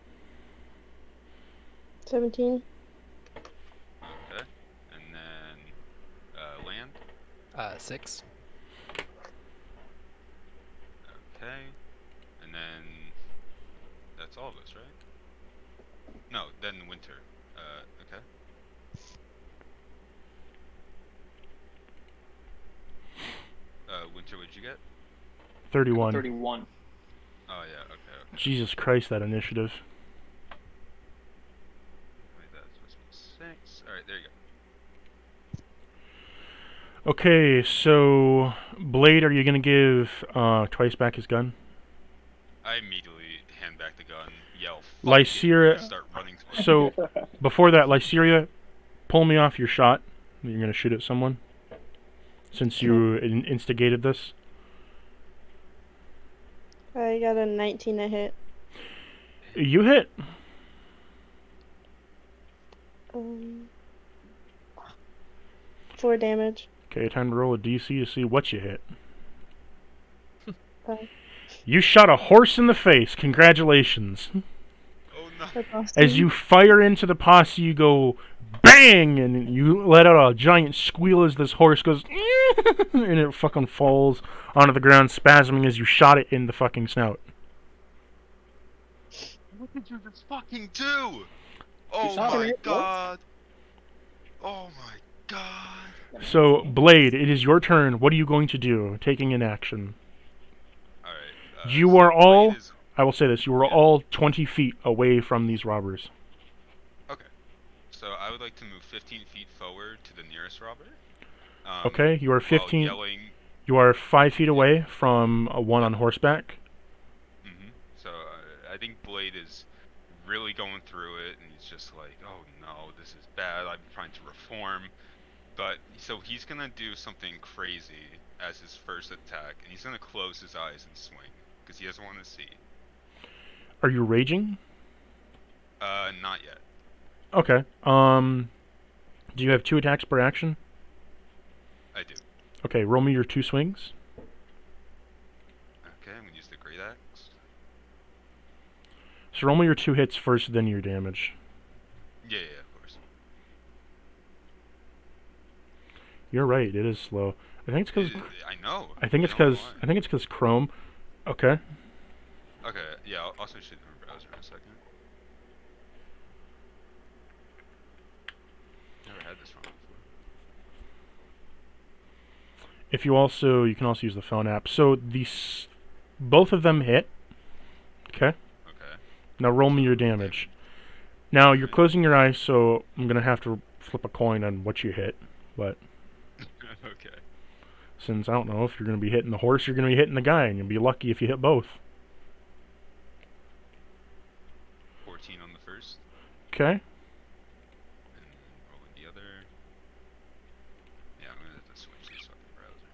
17. Okay. And then, Land? 6. Okay. And then, that's all of us, right? No, then Winter. Okay. Winter, what did you get? 31. 31. Oh, yeah, okay. Jesus Christ, that initiative. Wait, that's supposed to be 6. Alright, there you go. Okay, so Blade, are you gonna give Twice back his gun? I immediately hand back the gun, yell, "Fuck you," Lysiria. and start running towards So before that, Lysiria, pull me off your shot. You're gonna shoot at someone. Since you instigated this. I got a 19 to hit. You hit. 4 damage. Okay, time to roll a DC to see what you hit. 5. You shot a horse in the face. Congratulations. Oh no. That's awesome. As you fire into the posse, you go bang, and you let out a giant squeal as this horse goes, and it fucking falls onto the ground, spasming as you shot it in the fucking snout. What did you just fucking do? Oh shot my her god. Oh my god. So, Blade, it is your turn. What are you going to do, taking an action? Alright. You are all, I will say this, you are all 20 feet away from these robbers. Okay. So I would like to move 15 feet forward to the nearest robber. Okay, you are while 15, yelling. you are 5 feet away from one on horseback. So I think Blade is really going through it, and he's just like, oh no, this is bad. I'm trying to reform. But so he's gonna do something crazy as his first attack, and he's gonna close his eyes and swing because he doesn't want to see. Are you raging? Not yet. Okay. Do you have 2 attacks per action? I do. Okay, roll me your 2 swings. Okay, I'm gonna use the great axe. So roll me your 2 hits first, then your damage. Yeah, of course. You're right, it is slow. I think it's because I know. I think it's because Chrome. Okay. Okay, yeah, I'll switch to the browser in a second. Never had this wrong before. If you also, you can also use the phone app. So these, both of them hit. Okay. Okay. Now roll me your damage. Now you're closing your eyes, so I'm gonna have to flip a coin on what you hit. But Okay. since I don't know if you're gonna be hitting the horse, you're gonna be hitting the guy, and you'll be lucky if you hit both. 14 on the first, Okay. and rolling the other. Yeah, I'm gonna have to switch this fucking browser.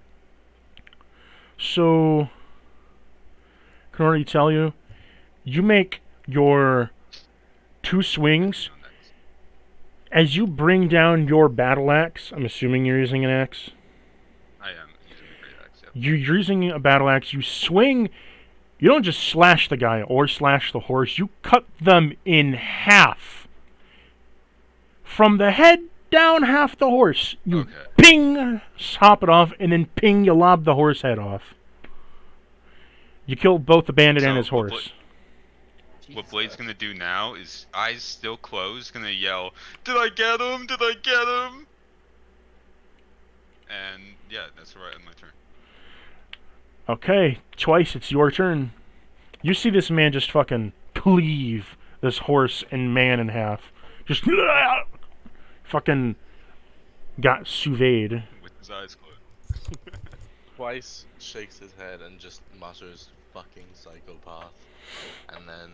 So, can I already tell you, you make your 2 swings. On next. As you bring down your battle axe, I'm assuming you're using an axe. I am using the great axe. Yep. You're using a battle axe. You swing. You don't just slash the guy or slash the horse. You cut them in half. From the head down half the horse. You Okay. ping, chop it off, and then ping, you lob the horse head off. You killed both the bandit and So, his what horse. What Blade's gonna do now is, eyes still closed, gonna yell, "Did I get him? Did I get him?" And yeah, that's right on my turn. Okay, twice it's your turn. You see this man just fucking cleave this horse and man in half. Just fucking got sous-vide. With his eyes closed. Twice shakes his head and just mutters, "Fucking psychopath," and then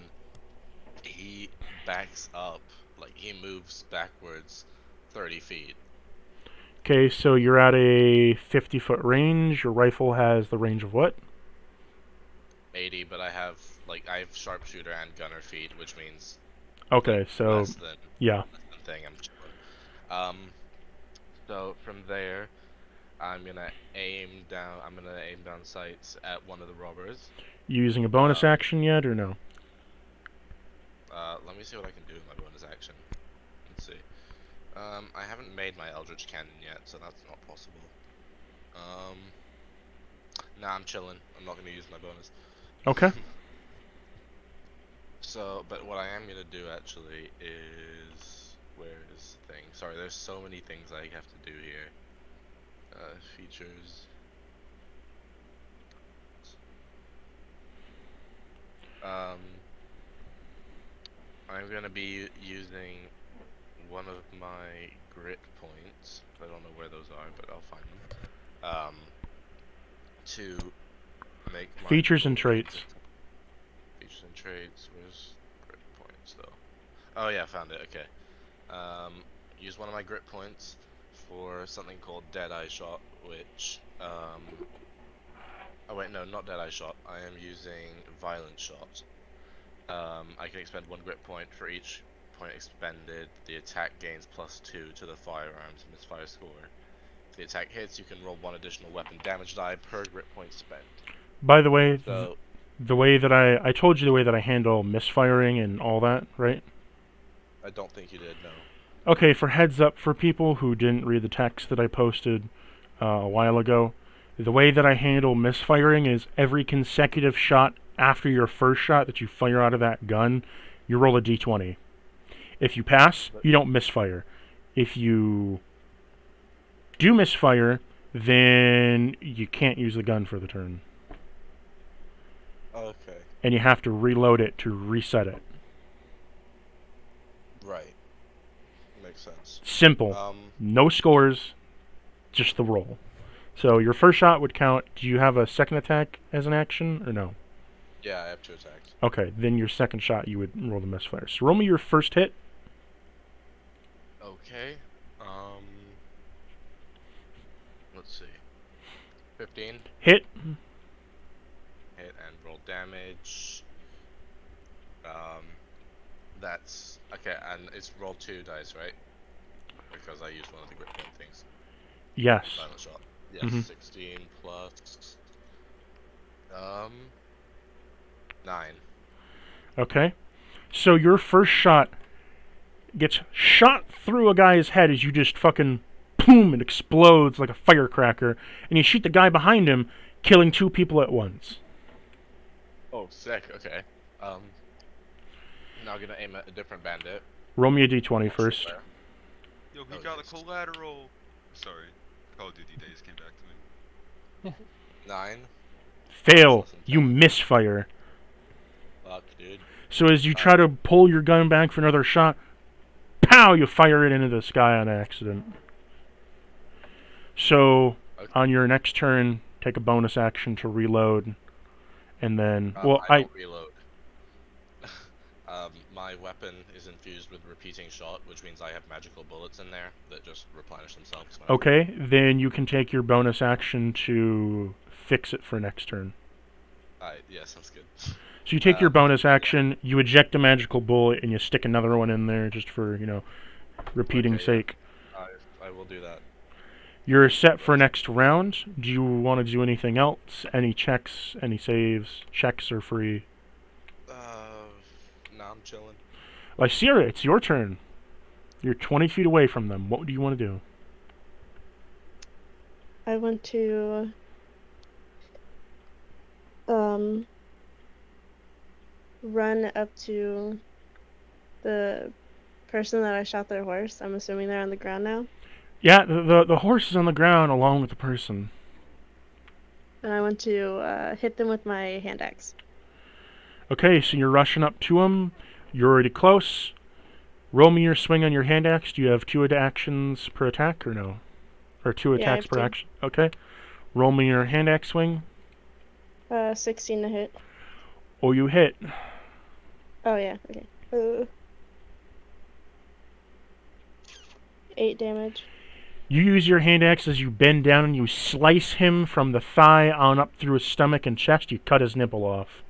he backs up, like he moves backwards 30 feet. Okay, so you're at a 50-foot range. Your rifle has the range of what? 80, but I have sharpshooter and gunner feet, which means Okay, so less than yeah. thing I'm chilling. So from there, I'm gonna aim down sights at one of the robbers. You using a bonus action yet or no? Let me see what I can do with my bonus action. Let's see. I haven't made my Eldritch Cannon yet, so that's not possible. Nah, I'm chilling. I'm not gonna use my bonus. Okay. So, but what I am gonna do actually is, where's the thing? Sorry, there's so many things I have to do here. Features. I'm gonna be using one of my grit points. I don't know where those are, but I'll find them. To make my Features and traits. Features and traits. Where's grit points though? Oh yeah, found it. Okay. Use one of my grit points for something called Deadeye Shot, which oh wait, no, not Deadeye Shot. I am using Violent Shot. I can expend 1 grit point for each point expended. The attack gains +2 to the firearms misfire score. If the attack hits, you can roll 1 additional weapon damage die per grit point spent. By the way, So, the way that I told you the way that I handle misfiring and all that, right? I don't think you did, no. Okay, for heads up for people who didn't read the text that I posted a while ago, the way that I handle misfiring is every consecutive shot after your first shot that you fire out of that gun, you roll a d20. If you pass, you don't misfire. If you do misfire, then you can't use the gun for the turn. Okay. And you have to reload it to reset it. Right. Makes sense. Simple. No scores, just the roll. So your first shot would count. Do you have a second attack as an action or no? Yeah, I have 2 attacks. Okay, then your second shot you would roll the misfire. So roll me your first hit. Okay. Let's see. 15. Hit. Hit and roll damage. That's okay, and it's roll 2 dice, right? Because I used one of the grit point things. Yes. Final shot. Yes, Mhm. 16 plus 9. Okay. So your first shot gets shot through a guy's head as you just fucking boom, it explodes like a firecracker, and you shoot the guy behind him, killing 2 people at once. Oh, sick. Okay. Now I'm gonna aim at a different bandit. Roll me a d20 first. Yo, he Oh, got a yes. collateral. Sorry, Call of Duty days came back to me. 9. Fail. Less than You 10. misfire. Fuck, dude. So as you try to pull your gun back for another shot, pow! You fire it into the sky on accident. So Okay. on your next turn, take a bonus action to reload, and then I don't reload. My weapon is infused with repeating shot, which means I have magical bullets in there that just replenish themselves. Whenever. Okay, then you can take your bonus action to fix it for next turn. Yeah, sounds good. So you take your bonus action, you eject a magical bullet, and you stick another one in there just for, repeating Okay, sake. I will do that. You're set for next round. Do you want to do anything else? Any checks? Any saves? Checks are free. No, I'm chilling. Lysira, it's your turn. You're 20 feet away from them. What do you want to do? I want to run up to the person that I shot their horse. I'm assuming they're on the ground now. Yeah, the horse is on the ground along with the person. And I want to hit them with my hand axe. Okay, so you're rushing up to them. You're already close. Roll me your swing on your hand axe. Do you have 2 actions per attack or no? Or 2 Yeah, I attacks have per 2. action? Okay. Roll me your hand axe swing. 16 to hit. Oh, you hit. Oh yeah, okay. 8 damage. You use your hand axe as you bend down and you slice him from the thigh on up through his stomach and chest. You cut his nipple off.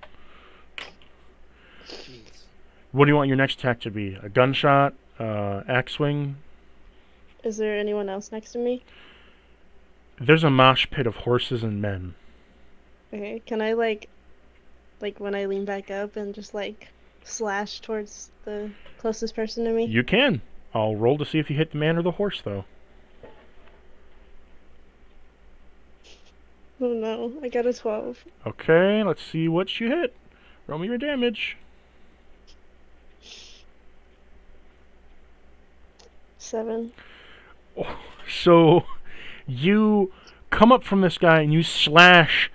Jeez. What do you want your next attack to be? A gunshot? Axe swing? Is there anyone else next to me? There's a mosh pit of horses and men. Okay, can I like when I lean back up and just slash towards the closest person to me? You can. I'll roll to see if you hit the man or the horse, though. Oh no, I got a 12. Okay, let's see what you hit. Roll me your damage. 7. So, you come up from this guy and you slash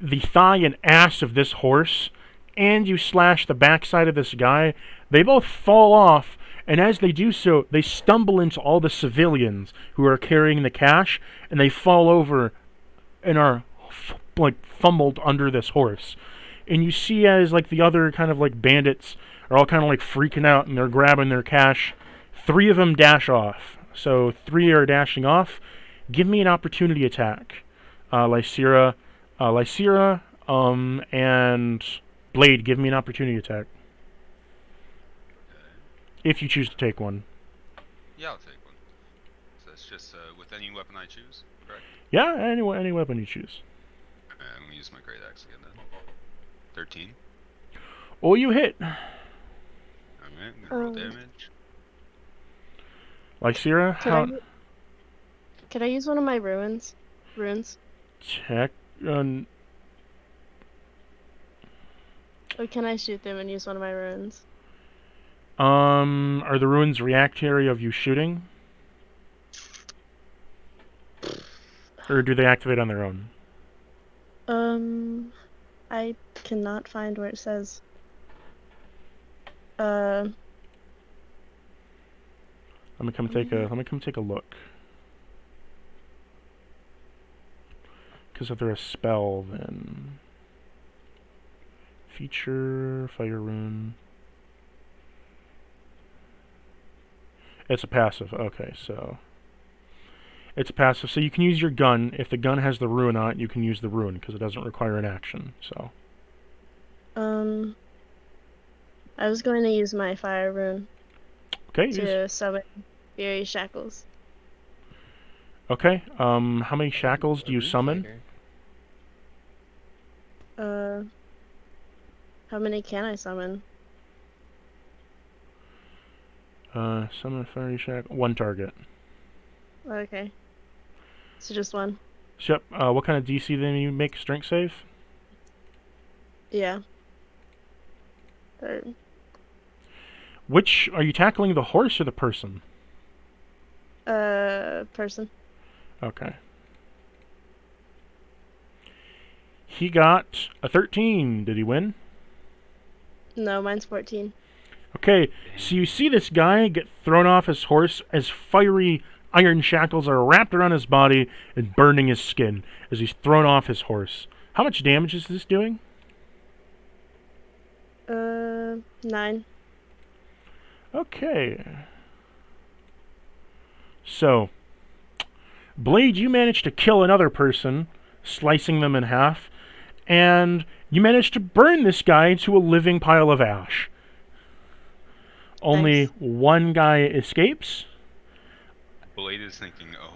the thigh and ass of this horse, and you slash the backside of this guy. They both fall off, and as they do so, they stumble into all the civilians who are carrying the cash, and they fall over and are fumbled under this horse. And you see as the other kind of bandits are all kind of freaking out, and they're grabbing their cash. 3 of them dash off. So 3 are dashing off. Give me an opportunity attack. Lysira, and Blade, give me an opportunity attack. If you choose to take one. Yeah, I'll take one. So it's just with any weapon I choose, correct? Yeah, any weapon you choose. I'm gonna use my great axe again then. 13. Oh, you hit. Alright, I'm gonna roll damage. Lysira, Could I use one of my runes? check. Or can I shoot them and use one of my runes? Are the runes reactionary of you shooting? Or do they activate on their own? I cannot find where it says. Let me come take a look. Because if they're a spell, then feature fire rune. It's a passive. Okay, so it's a passive. So you can use your gun. If the gun has the rune on it, you can use the rune because it doesn't require an action. So. I was going to use my fire rune Okay. to summon Fury Shackles. Okay. How many shackles do you summon? How many can I summon? Summon a fiery shackle. 1 target. Okay. So just one. Yep. What kind of DC then you make? Strength save? Yeah. 3rd. Which are you tackling, the horse or the person? Person. Okay. he got a 13. Did he win? No, mine's 14. Okay, so you see this guy get thrown off his horse as fiery iron shackles are wrapped around his body and burning his skin as he's thrown off his horse. How much damage is this doing? 9. Okay. So, Blade, you managed to kill another person, slicing them in half, and you managed to burn this guy to a living pile of ash. Only Nice. one guy escapes. Blade is thinking, oh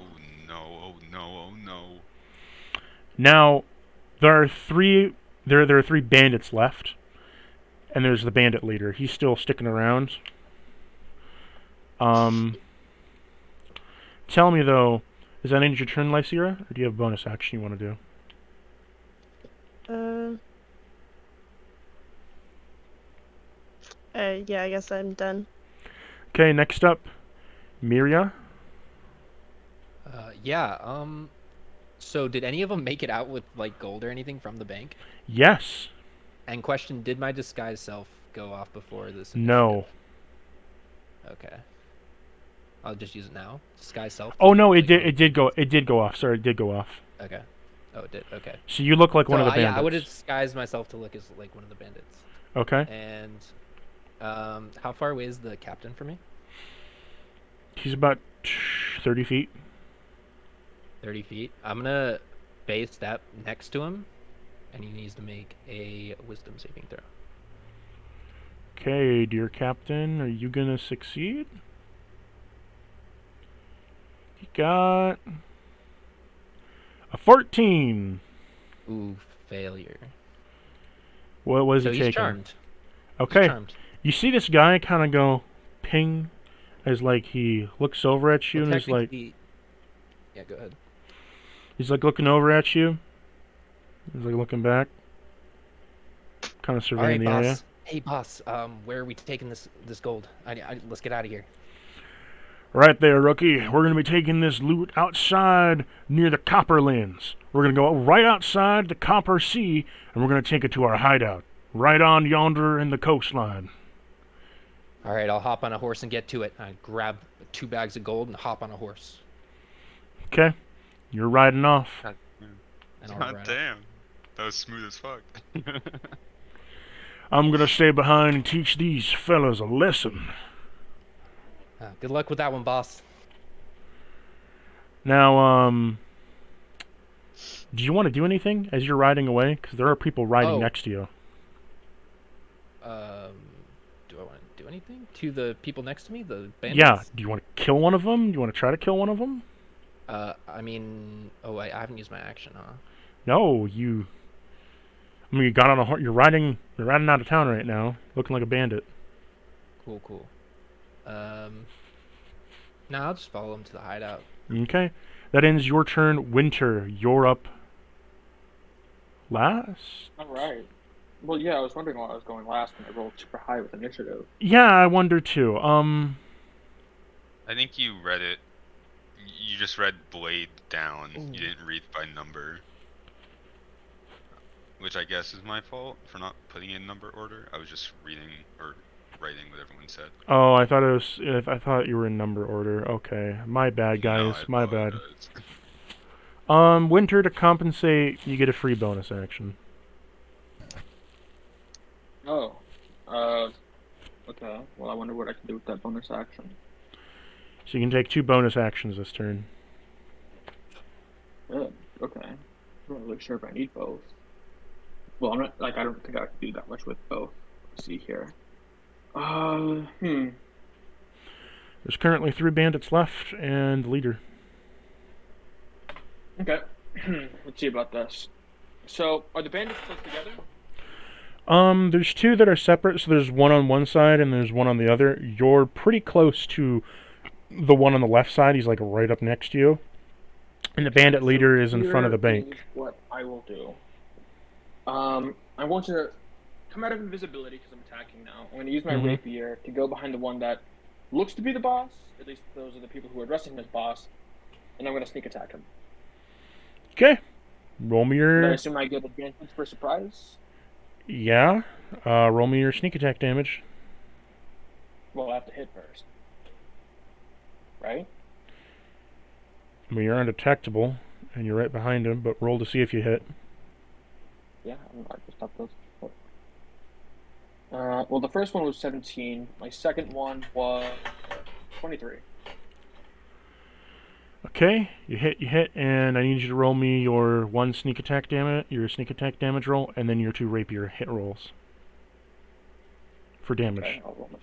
no, oh no, oh no. Now, there are three bandits left, and there's the bandit leader. He's still sticking around. Tell me though, is that end your turn, Lysira, or do you have a bonus action you want to do? Yeah, I guess I'm done. Okay, next up, Miria. Yeah. So did any of them make it out with like gold or anything from the bank? Yes. And question: did my disguise self go off before this? No. Initiative? Okay. I'll just use it now. Disguise self. Oh no, like, it did go off. Sorry, it did go off. Okay. Oh, it did. Okay. So you look like one of the Yeah, bandits. I would have disguised myself to look as like one of the bandits. Okay. And how far away is the captain from me? He's about 30 feet. 30 feet. I'm gonna base step next to him, and he needs to make a wisdom saving throw. Okay, dear captain, are you gonna succeed? He got a 14. Ooh, failure. What was So he he's taking? charmed. Okay. He's charmed. You see this guy kind of go ping as like he looks over at you Well, and is like technically- Yeah, go ahead. he's like looking over at you. He's like looking back. Kind of All surveying right, the area. boss. Hey, boss. Where are we taking this gold? Let's get out of here. Right there, rookie. We're going to be taking this loot outside near the Copperlands. We're going to go right outside the Copper Sea, and we're going to take it to our hideout. Right on yonder in the coastline. All right, I'll hop on a horse and get to it. I grab 2 bags of gold and hop on a horse. Okay? You're riding off. God, And I'll God ride off. damn. That was smooth as fuck. I'm going to stay behind and teach these fellas a lesson. Good luck with that one, boss. Now, do you want to do anything as you're riding away? Because there are people riding Oh. next to you. Do I want to do anything to the people next to me? The bandits? Yeah. Do you want to kill one of them? Do you want to try to kill one of them? I mean, I haven't used my action, huh? No, you. I mean, you got on a horse. You're riding out of town right now, looking like a bandit. Cool. No, I'll just follow him to the hideout. Okay. That ends your turn. Winter, you're up last? Alright. Well, yeah, I was wondering why I was going last when I rolled super high with initiative. Yeah, I wonder too. I think you read it. You just read Blade down. You didn't read by number. Which I guess is my fault for not putting it in number order. I was just reading or writing what everyone said. Oh, I thought it was. I thought you were in number order. Okay, my bad, No, guys. I My bad. apologize. Winter, to compensate, you get a free bonus action. Oh. Okay. Well, I wonder what I can do with that bonus action. So you can take 2 bonus actions this turn. Good. Okay. I'm not really sure if I need both. Well, I'm not, like, I don't think I can do that much with both. Let's see here. There's currently 3 bandits left and the leader. Okay. Let's see about this. So, are the bandits close together? There's 2 that are separate, so there's one on one side and there's one on the other. You're pretty close to the one on the left side. He's like right up next to you. And the bandit leader is in front of the Here bank. is what I will do. I want to come out of invisibility because I'm attacking now. I'm going to use my Mhm. rapier to go behind the one that looks to be the boss. At least those are the people who are dressing him as boss. And I'm going to sneak attack him. Okay. Roll me And I your assume I get advantage for surprise. yeah. Roll me your sneak attack damage. Well, I have to hit first, right? I mean, you're undetectable, and you're right behind him. But roll to see if you hit. Yeah, I just have those. Well, the first one was 17. My second one was 23. Okay, you hit, and I need you to roll me your one sneak attack damage roll, and then your 2 rapier hit rolls for damage. Okay, I'll roll my.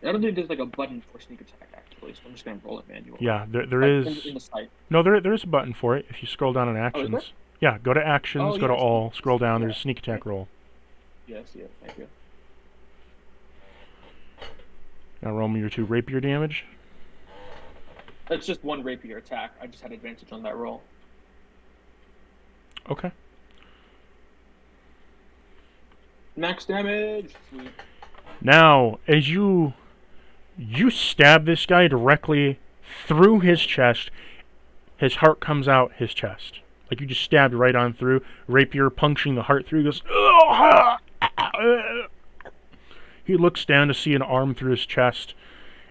I don't think there's like a button for sneak attack actually, so I'm just gonna roll it manually. Yeah, there Like, is. in the site. No, there is a button for it. If you scroll down on Oh, is there? actions, yeah, go to actions, Oh, go to yes, all, yes, scroll down. yeah. There's a sneak attack roll. Yes, thank you. Now roll me your 2 rapier damage. It's just one rapier attack. I just had advantage on that roll. Okay. Max damage. Sweet. Now, as you stab this guy directly through his chest, his heart comes out his chest. Like you just stabbed right on through. Rapier puncturing the heart through. He goes. He looks down to see an arm through his chest,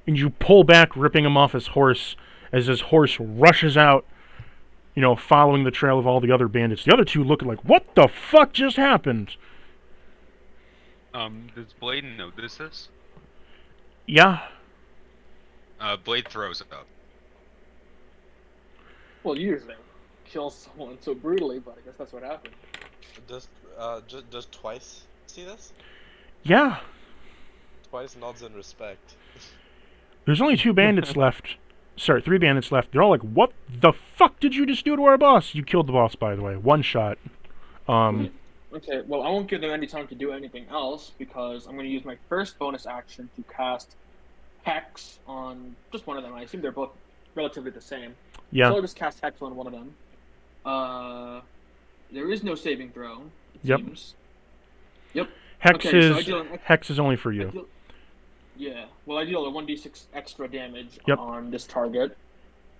and you pull back, ripping him off his horse as his horse rushes out, following the trail of all the other bandits. The other 2 looking like, what the fuck just happened? Does Blade notice this? Yeah. Blade throws it up. Well, usually kill someone so brutally, but I guess that's what happened. Does Twice see this? Yeah. Twice nods in respect. There's only 2 bandits left. Sorry, 3 bandits left. They're all like, what the fuck did you just do to our boss? You killed the boss, by the way. One shot. Okay, well, I won't give them any time to do anything else because I'm going to use my first bonus action to cast Hex on just one of them. I assume they're both relatively the same. Yeah. So I'll just cast Hex on one of them. There is no saving throw, it Yep. seems. Yep. Hex Okay, so I is deal Hex is only for you. Yeah, well, I deal a 1d6 extra damage Yep. on this target.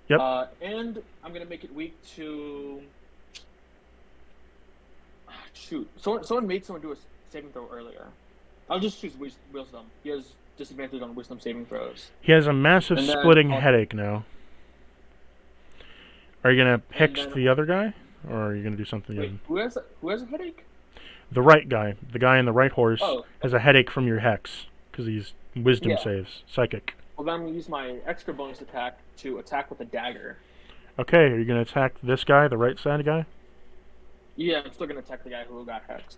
Yep. And I'm going to make it weak to... Shoot. Someone made someone do a saving throw earlier. I'll just choose Wisdom. He has disadvantage on Wisdom saving throws. He has a massive And then splitting I'll- headache now. Are you gonna hex then- the other guy, or are you gonna do something? Wait, who has a headache? The right guy, the guy on the right horse, Oh. has a headache from your hex because he's wisdom Yeah. saves, psychic. Well, then I'm going to use my extra bonus attack to attack with a dagger. Okay, are you gonna attack this guy, the right side guy? Yeah, I'm still going to attack the guy who got hexed.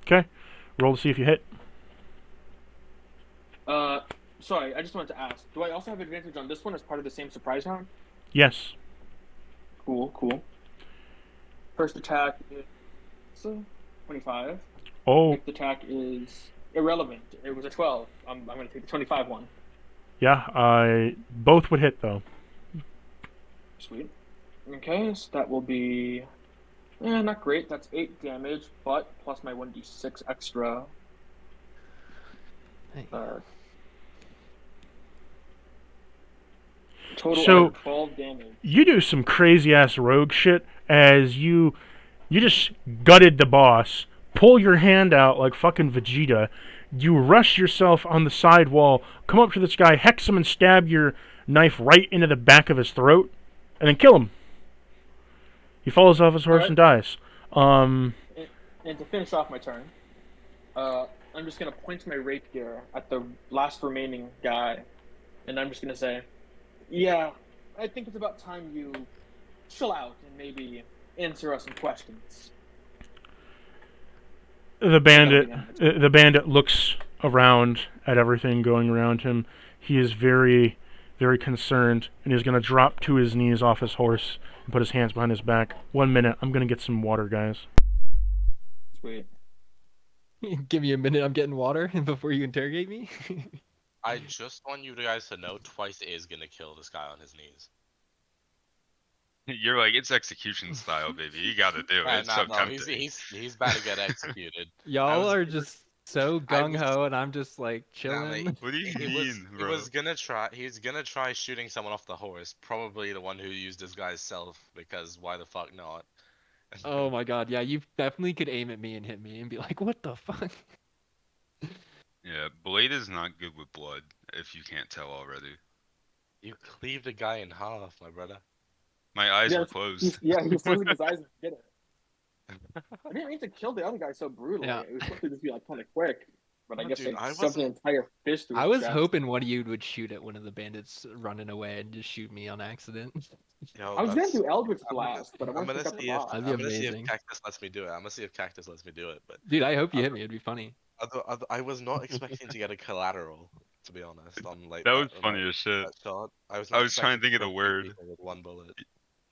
Okay, roll to see if you hit. Sorry, I just wanted to ask. Do I also have advantage on this one as part of the same surprise round? Yes. Cool. First attack is 25. Oh, Next attack is irrelevant. It was a 12. I'm going to take the 25 one. yeah. Both would hit though. Sweet. Okay, so that will be... not great. That's 8 damage, but plus my 1d6 extra. Hey. Total So- of 12 damage. You do some crazy ass rogue shit as you just gutted the boss, pull your hand out like fucking Vegeta, you rush yourself on the side wall, come up to this guy, hex him and stab your knife right into the back of his throat, and then kill him. He falls off his horse Alright. and dies. And to finish off my turn, I'm just going to point my rapier at the last remaining guy, and I'm just going to say, yeah, I think it's about time you chill out and maybe answer us some questions. The bandit looks around at everything going around him. He is very, very concerned, and he's going to drop to his knees off his horse and put his hands behind his back. 1 minute, I'm going to get some water, guys. Sweet. Give me a minute, I'm getting water before you interrogate me. I just want you guys to know Twice is gonna kill this guy on his knees. You're like, it's execution style, baby. You gotta do it. It's so No, tempting. he's about to get executed. Y'all was- are just so I gung was- ho, and I'm just like Nah, mate, chilling. What do you he mean, he bro? was gonna try. He was gonna try shooting someone off the horse. Probably the one who used his guy's self. Because why the fuck not? Oh my god, yeah, you definitely could aim at me and hit me and be like, what the fuck? Yeah, Blade is not good with blood, if you can't tell already. You cleaved a guy in half, my brother. My eyes Yeah, were closed. he's closing his eyes and get it. I didn't mean to kill the other guy so brutally. Yeah. It was supposed to just be like kind of quick, but I Oh, guess dude, I I shoved an entire fist through I his was chest. hoping one of you would shoot at one of the bandits running away and just shoot me on accident. Yo, I was gonna that's. do Eldritch I'm gonna- Blast, but I I'm wanted to gonna pick up the see if boss. That'd be I'm gonna see if amazing. Cactus lets me do it. I'm gonna see if Cactus lets me do it. But Dude, I hope you hit Other- me. It'd be funny. I was not expecting to get a collateral, to be honest. On like That was on, funny like, as shit. that shot, I was I not was trying to expecting think of the kill two word. people with one bullet.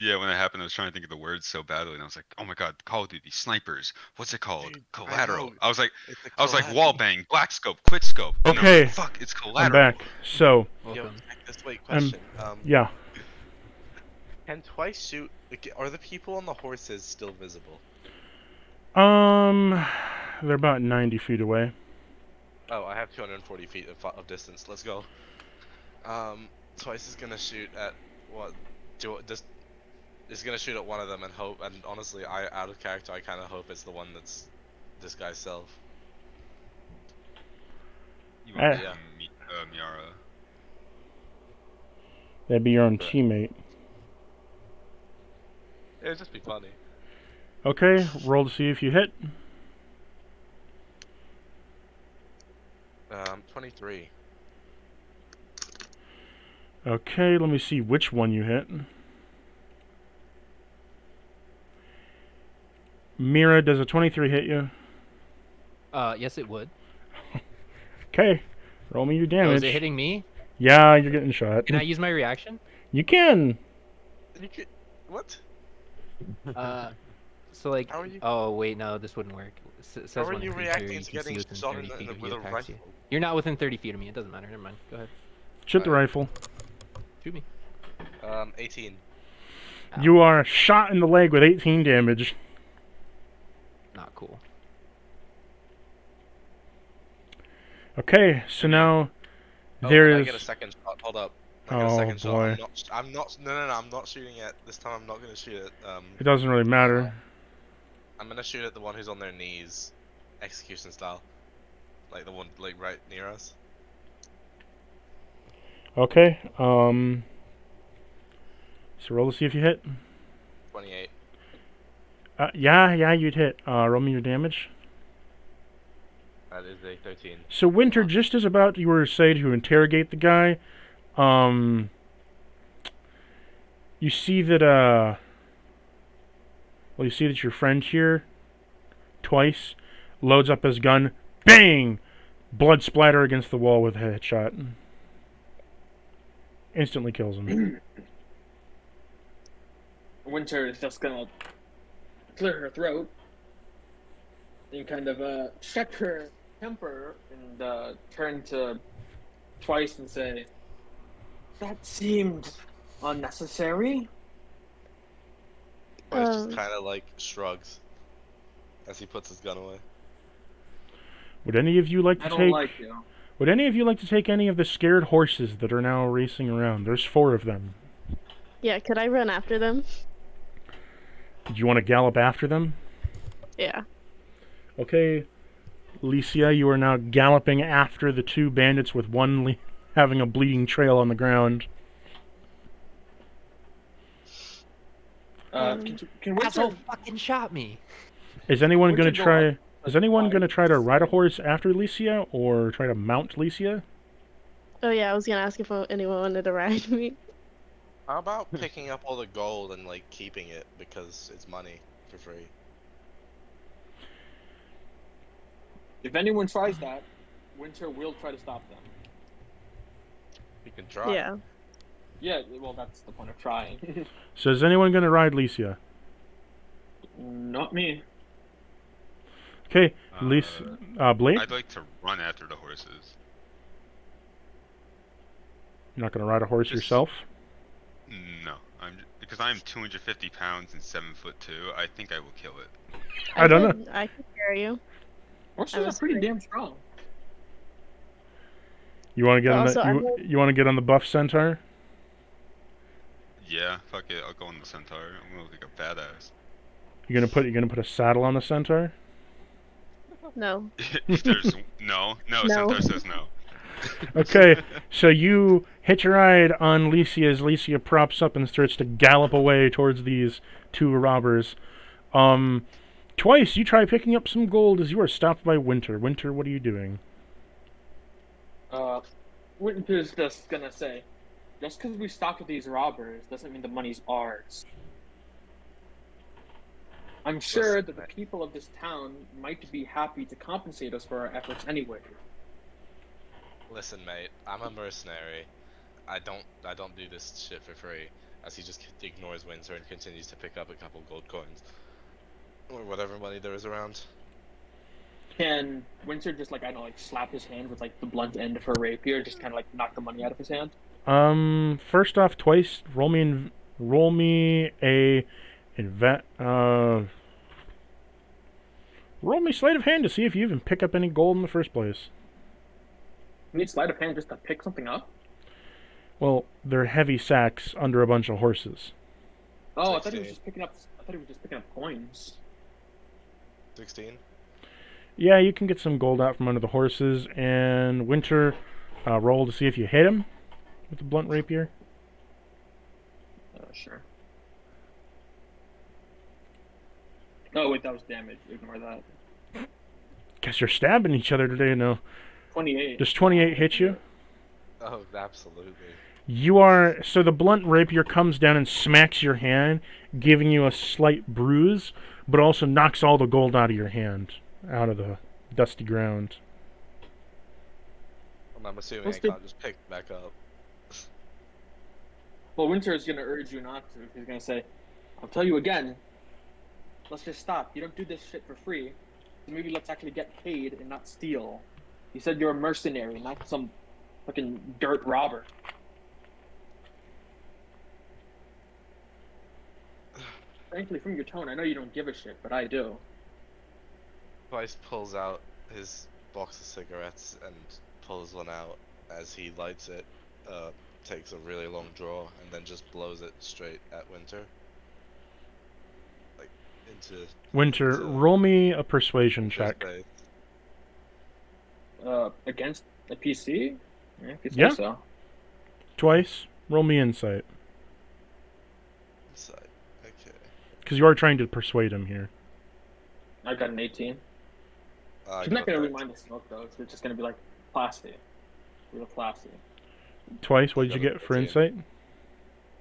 Yeah, when it happened, I was trying to think of the word so badly, and I was like, "Oh my god, Call of Duty snipers. What's it called? Dude, I Collateral." know. I was like, It's a wall collateral. bang, black scope, quick scope. And I was Okay. like, fuck, it's I'm collateral. back. So, Yo, Welcome. Cactus, wait, question. yeah. Can twice shoot? Are the people on the horses still visible? They're about 90 feet away. Oh, I have 240 feet of distance. Let's go. Twice is gonna shoot at what? Is gonna shoot at one of them and hope. And honestly, out of character, I kind of hope it's the one that's this guy's self. You want Eh. Yeah. Miara. That'd be your own Right. teammate. It'd just be funny. Okay, roll to see if you hit. 23. Okay, let me see which one you hit. Mira, does a 23 hit you? Yes, it would. Okay, roll me your Oh, damage. is it hitting me? Yeah, you're getting shot. Can I use my reaction? You can. You could. What? So like, How are you? oh wait, no, this wouldn't work. Says How are when you a creature reacting you to can getting see within shot 30 feet of you with a attacks you. rifle? You're not within 30 feet of me. It doesn't matter. Never mind. Go ahead. Shoot the rifle. Shoot me. 18. Ow. You are shot in the leg with 18 damage. Not cool. Okay, so now Oh, there can I is. get a second shot? Hold up. I get a Oh second shot. boy, I'm not. No, I'm not shooting it. This time I'm not gonna shoot it. it doesn't really matter. I'm gonna shoot at the one who's on their knees, execution style, like the one like right near us. Okay, so roll to see if you hit. 28. Yeah, you'd hit. Roll me your damage. That is a 13. So Winter, just as about you were to say to interrogate the guy, you see that you see that your friend here, Twice, loads up his gun, bang, blood splatter against the wall with a headshot. Instantly kills him. Winter is just gonna clear her throat and kind of check her temper and turn to Twice and say, "That seemed unnecessary." But it's just kind of like shrugs as he puts his gun away. Would any of you like I to don't take? like you. Would any of you like to take any of the scared horses that are now racing around? There's 4 of them. Yeah, could I run after them? Did you want to gallop after them? Yeah. Okay, Licia, you are now galloping after the 2 bandits with one having a bleeding trail on the ground. Can Asshole Winter? fucking shot me. Is anyone Would gonna you go try? up Is anyone five gonna try to minutes? ride a horse after Licia or try to mount Licia? Oh yeah, I was gonna ask if anyone wanted to ride me. How about picking up all the gold and like keeping it because it's money for free? If anyone tries that, Winter will try to stop them. You can try. Yeah. Yeah, well, that's the point of trying. So is anyone gonna ride Licia? Not me. Okay, Blade. I'd like to run after the horses. You're not gonna ride a horse Just- yourself? No, because I'm 250 pounds and 7'2". I think I will kill it. I don't know. I can carry you. Horses I are was pretty pretty- damn strong. You want to get But on also, the I'm you want to get on the buff centaur? Yeah, fuck it, I'll go on the centaur. I'm gonna look like a badass. You gonna put a saddle on the centaur? no. If there's no, No. centaur says no. Okay, so you hitch a ride on Licia as Licia props up and starts to gallop away towards these two robbers. Twice you try picking up some gold as you are stopped by Winter. Winter, what are you doing? Winter's just gonna say, just because we stopped with these robbers doesn't mean the money's ours. I'm sure Listen, that the mate. people of this town might be happy to compensate us for our efforts anyway. Listen, mate, I'm a mercenary. I don't do this shit for free. As he just ignores Windsor and continues to pick up a couple gold coins. Or whatever money there is around. Can Winter just like, I don't know, like slap his hand with like the blunt end of her rapier, just kind of like knock the money out of his hand? First off, Twice, roll me a roll me sleight of hand to see if you even pick up any gold in the first place. You need sleight of hand just to pick something up? Well, they're heavy sacks under a bunch of horses. Oh, I thought he 16. was just picking up. I thought he was just picking up coins. 16? Yeah, you can get some gold out from under the horses, and Winter, roll to see if you hit him with the blunt rapier. Sure. Oh wait, that was damage. Ignore that. Guess you're stabbing each other today, no? 28. Does 28 hit you? Oh, absolutely. You are... So the blunt rapier comes down and smacks your hand, giving you a slight bruise, but also knocks all the gold out of your hand, out of the dusty ground. I'm assuming What's I the- can't just pick back up. Well, Winter is gonna urge you not to. He's gonna say, "I'll tell you again. Let's just stop. You don't do this shit for free. So maybe let's actually get paid and not steal. You said you're a mercenary, not some fucking dirt robber." Frankly, from your tone, I know you don't give a shit, but I do. Twice pulls out his box of cigarettes and pulls one out. As he lights it, takes a really long draw and then just blows it straight at Winter. Like, into Winter, So- roll me a persuasion his check. face. Against a PC? Yeah, if you say Yeah. so. Twice, roll me insight. Inside. Okay. Because you are trying to persuade him here. I got an 18. I She's not got gonna that. really mind the smoke though. It's just gonna be like classy, real classy. Twice, what did you Got a get for 13. insight?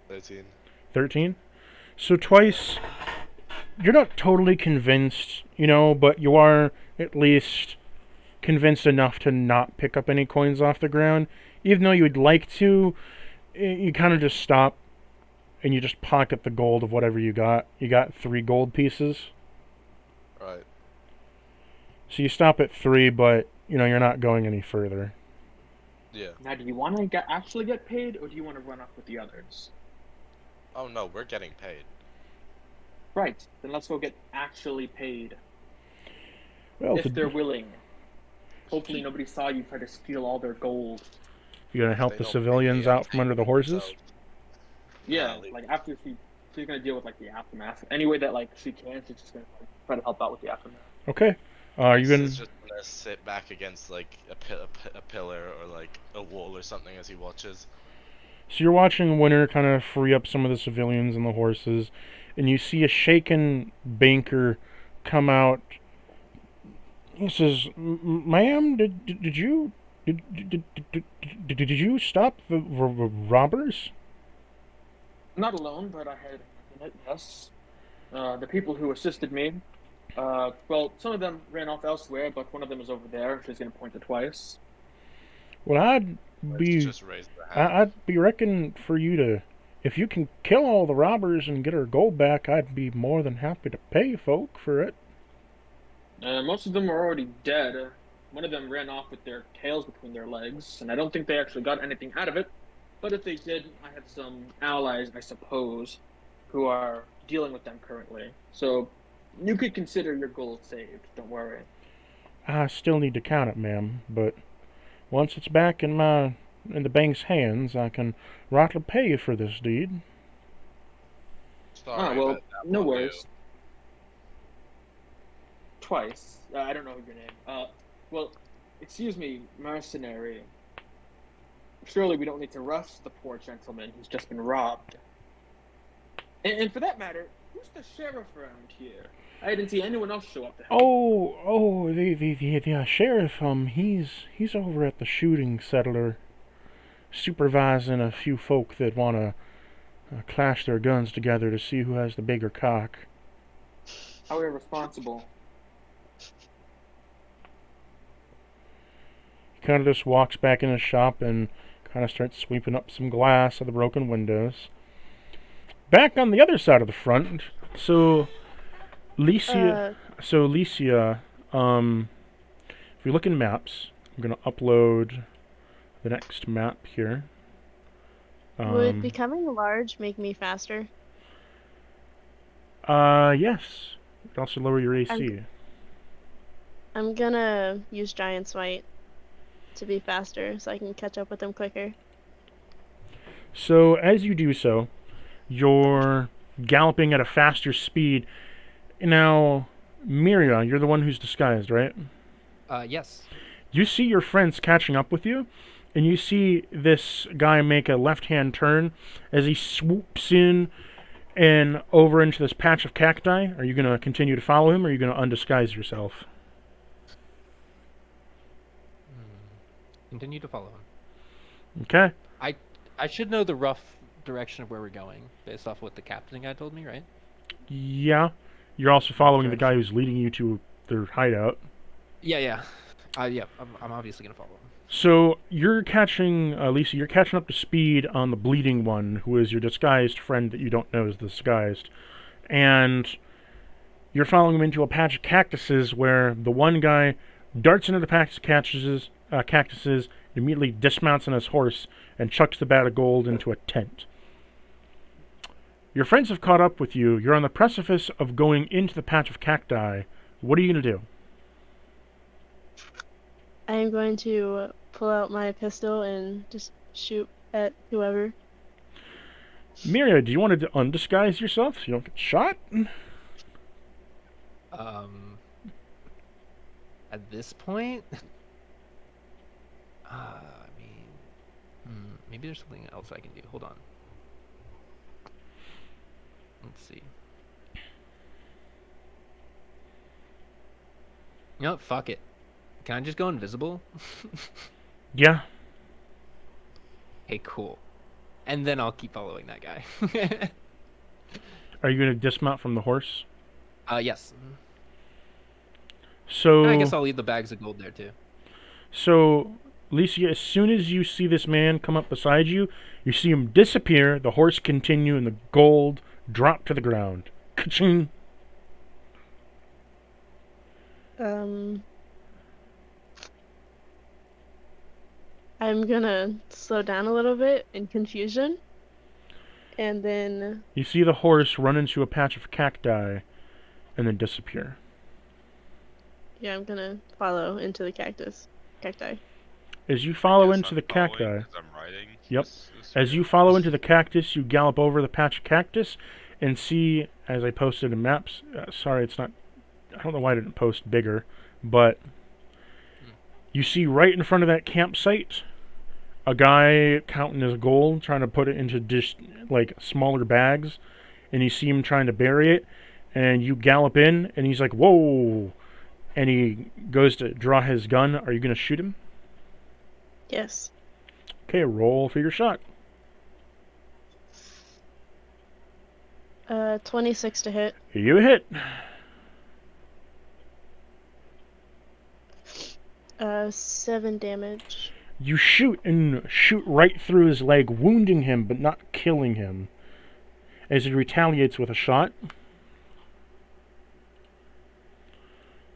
13. 13? So Twice, you're not totally convinced, but you are at least convinced enough to not pick up any coins off the ground. Even though you would like to, you kind of just stop and you just pocket the gold of whatever you got. You got 3 gold pieces. Right. So you stop at 3, but, you're not going any further. Yeah. Now, do you want to actually get paid, or do you want to run off with the others? Oh no, we're getting paid. Right. Then let's go get actually paid, Well, if they're willing. Hopefully, nobody saw you try to steal all their gold. you're going to help They the don't civilians pay out from under the horses? themselves. Yeah, leave like after she's gonna deal with like the aftermath. Any way that like she can, she's just gonna try to help out with the aftermath. Okay. Are you going He's to... just gonna sit back against like a pillar or like a wall or something as he watches. So you're watching Winter kind of free up some of the civilians and the horses, and you see a shaken banker come out. He says, "Ma'am, did you did you stop the robbers?" Not alone, but I had yes. The people who assisted me. Well, some of them ran off elsewhere, but one of them is over there. She's gonna point to Twice. Well, I'd Let's be just raise the hand. I'd be reckon for you to, if you can kill all the robbers and get her gold back, I'd be more than happy to pay folk for it. Most of them are already dead. One of them ran off with their tails between their legs, and I don't think they actually got anything out of it. But if they did, I have some allies, I suppose, who are dealing with them currently. So you could consider your gold saved. Don't worry. I still need to count it, ma'am, but once it's back in the bank's hands, I can rightly pay you for this deed. Sorry, Well, but that no won't do. worries. Twice. I don't know your name. Well, excuse me, mercenary. Surely we don't need to rush the poor gentleman who's just been robbed. And for that matter, who's the sheriff around here? I didn't see anyone else show up to help. The sheriff, he's over at the shooting settler, supervising a few folk that want to clash their guns together to see who has the bigger cock. How irresponsible. He kind of just walks back in his shop and kind of starts sweeping up some glass of the broken windows. Back on the other side of the front, so Licia, if you look in maps, I'm gonna upload the next map here. Would becoming large make me faster? Yes. It can also lower your AC. I'm gonna use Giant Smite to be faster so I can catch up with them quicker. So as you do so, you're galloping at a faster speed. Now, Miria, you're the one who's disguised, right? Yes. You see your friends catching up with you, and you see this guy make a left-hand turn as he swoops in and over into this patch of cacti. Are you going to continue to follow him, or are you going to undisguise yourself? Continue to follow him. Okay. I should know the rough direction of where we're going based off what the captain guy told me, right? Yeah. You're also following the Direction. guy who's leading you to their hideout. Yeah. I'm obviously gonna follow him. So you're catching, Lisa, you're catching up to speed on the bleeding one, who is your disguised friend that you don't know is disguised. And you're following him into a patch of cactuses where the one guy darts into the patch of cactuses, immediately dismounts on his horse, and chucks the bag of gold into a tent. Your friends have caught up with you. You're on the precipice of going into the patch of cacti. What are you going to do? I am going to pull out my pistol and just shoot at whoever. Miria, do you want to undisguise yourself so you don't get shot? At this point, maybe there's something else I can do. Hold on. Let's see. You know what? Fuck it. Can I just go invisible? Yeah. Hey, cool. And then I'll keep following that guy. Are you going to dismount from the horse? Yes. So I guess I'll leave the bags of gold there too. So, Licia, as soon as you see this man come up beside you, you see him disappear, the horse continue, and the gold drop to the ground. Ka-ching! I'm gonna slow down a little bit in confusion, and then You see the horse run into a patch of cacti, and then disappear. yeah, I'm gonna follow into the cacti. As you follow Yes, into I'm the following cacti, 'cause I'm riding. Yep. This as you weird. follow into the cactus, you gallop over the patch of cactus, and see, as I posted in maps, sorry, it's not, I don't know why I didn't post bigger, but you see right in front of that campsite, a guy counting his gold, trying to put it into like smaller bags, and you see him trying to bury it, and you gallop in, and he's like, whoa, and he goes to draw his gun. Are you going to shoot him? Yes. Okay, roll for your shot. 26 to hit. You hit. 7 damage. You shoot right through his leg, wounding him but not killing him, as he retaliates with a shot.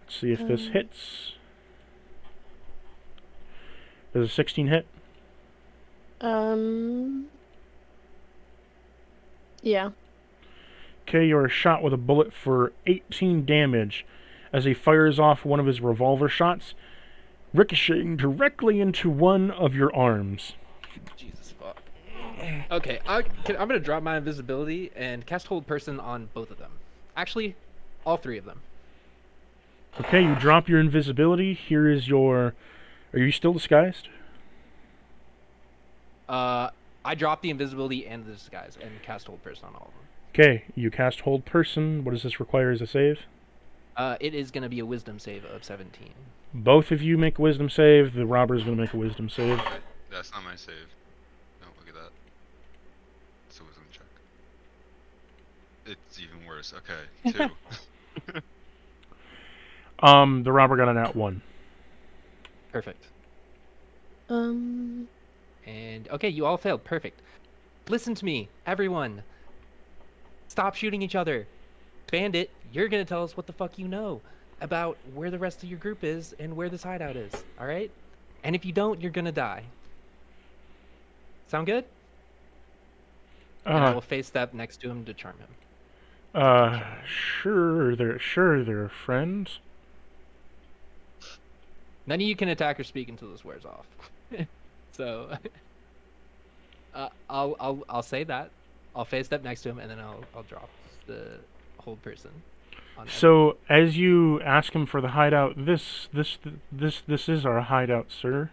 Let's see if this hits. Does a 16 hit? Yeah. Okay, you're shot with a bullet for 18 damage. as he fires off one of his revolver shots, ricocheting directly into one of your arms. Jesus fuck. Okay, I'm gonna drop my invisibility and cast hold person on both of them. Actually, all three of them. Okay, you drop your invisibility. Here is your... Are you still disguised? I drop the invisibility and the disguise and cast hold person on all of them. Okay, you cast hold person. What does this require as a save? It is gonna be a wisdom save of 17. Both of you make a wisdom save. The robber is going to make a wisdom save. Wait, that's not my save. No, look at that. It's a wisdom check. It's even worse. Okay, 2. The robber got a nat 1. Perfect. Um. And okay, you all failed. Perfect. Listen to me, everyone. Stop shooting each other. Bandit, you're gonna tell us what the fuck you know about where the rest of your group is and where this hideout is. All right? And if you don't, you're gonna die. Sound good? And I will face step next to him to charm him. Sure, they're friends. None of you can attack or speak until this wears off. So, I'll say that. I'll face step next to him, and then I'll drop the hold person. On So, as you ask him for the hideout, this is our hideout, sir.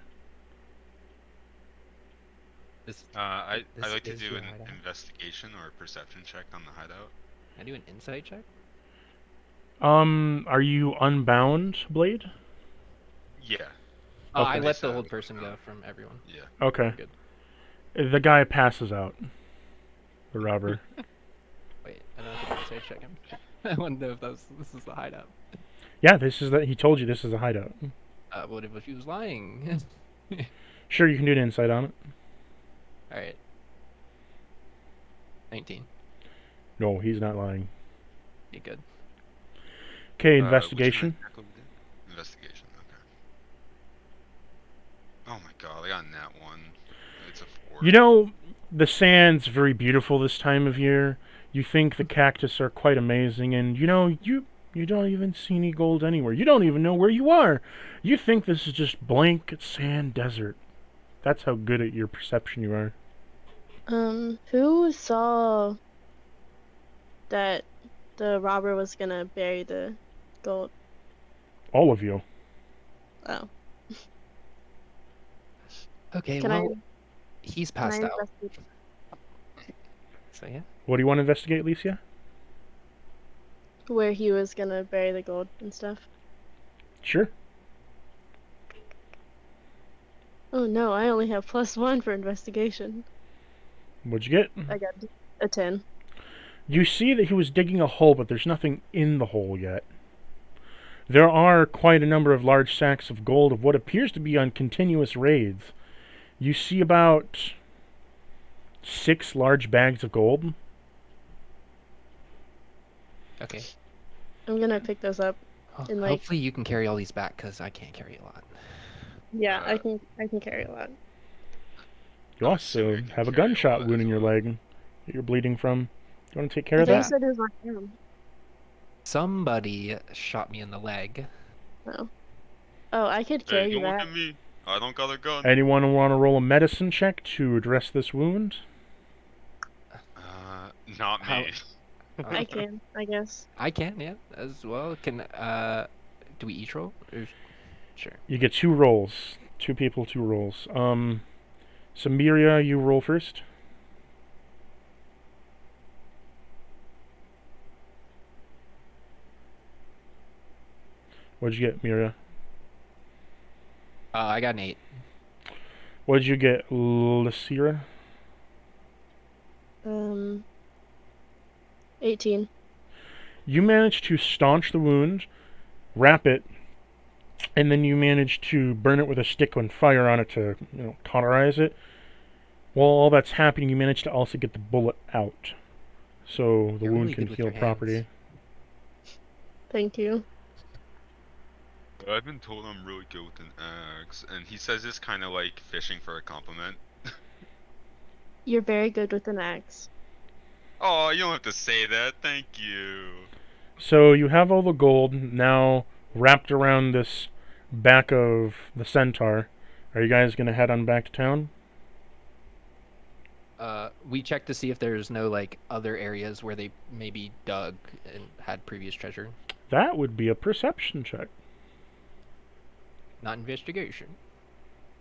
I'd This like to is do your an hideout. investigation or a perception check on the hideout. Can I do an insight check? Are you unbound, Blade? Yeah. Oh, I Okay. let the hold person go from everyone. Yeah. Okay. Good. The guy passes out. The robber. Wait, I don't have to insight check him. I want to know if this is the hideout. Yeah, he told you this is a hideout. What if he was lying? Sure, you can do an insight on it. All right. 19. No, he's not lying. Be good. Okay, Which one investigation. exactly we did? Investigation. Okay. Oh my god, I got a nat 1. It's a 4. You know, the sand's very beautiful this time of year. You think the cactus are quite amazing, and you don't even see any gold anywhere. You don't even know where you are. You think this is just blank sand desert. That's how good at your perception you are. Who saw that the robber was gonna bury the gold? All of you. Oh. Okay, Can well, he's can I passed out. investigate So yeah. What do you want to investigate, Licia? where he was gonna bury the gold and stuff? Sure. Oh no, I only have +1 for investigation. What'd you get? I got a 10. You see that he was digging a hole, but there's nothing in the hole yet. There are quite a number of large sacks of gold of what appears to be on continuous raids. You see about 6 large bags of gold. Oh, Okay. I'm gonna pick those up. And, like- Hopefully you can carry all these back, because I can't carry a lot. Yeah, I can carry a lot. You I'm also assuming you can have a carry gunshot lot wound as in your well. leg that you're bleeding from. You want to take care I of thought you that? said it was on him. Somebody shot me in the leg. Oh. Oh, I could Hey, carry don't look that. at me. I don't got a gun. Anyone want to roll a medicine check to address this wound? Not How- me. I can, I guess. I can, yeah, as well. Can do we each roll? Or... Sure. You get 2 rolls. 2 people, 2 rolls. Samiria, you roll first. What'd you get, Miria? I got an 8. What'd you get, Lysira? 18. You managed to staunch the wound, wrap it, and then you managed to burn it with a stick and fire on it to, cauterize it. While all that's happening, you managed to also get the bullet out, so the You're wound really can good with heal your properly. hands. Thank you. I've been told I'm really good with an axe, and he says this kind of like fishing for a compliment. You're very good with an axe. Oh, you don't have to say that. Thank you. So you have all the gold now wrapped around this back of the centaur. Are you guys gonna head on back to town? We checked to see if there's no like other areas where they maybe dug and had previous treasure. That would be a perception check. Not investigation.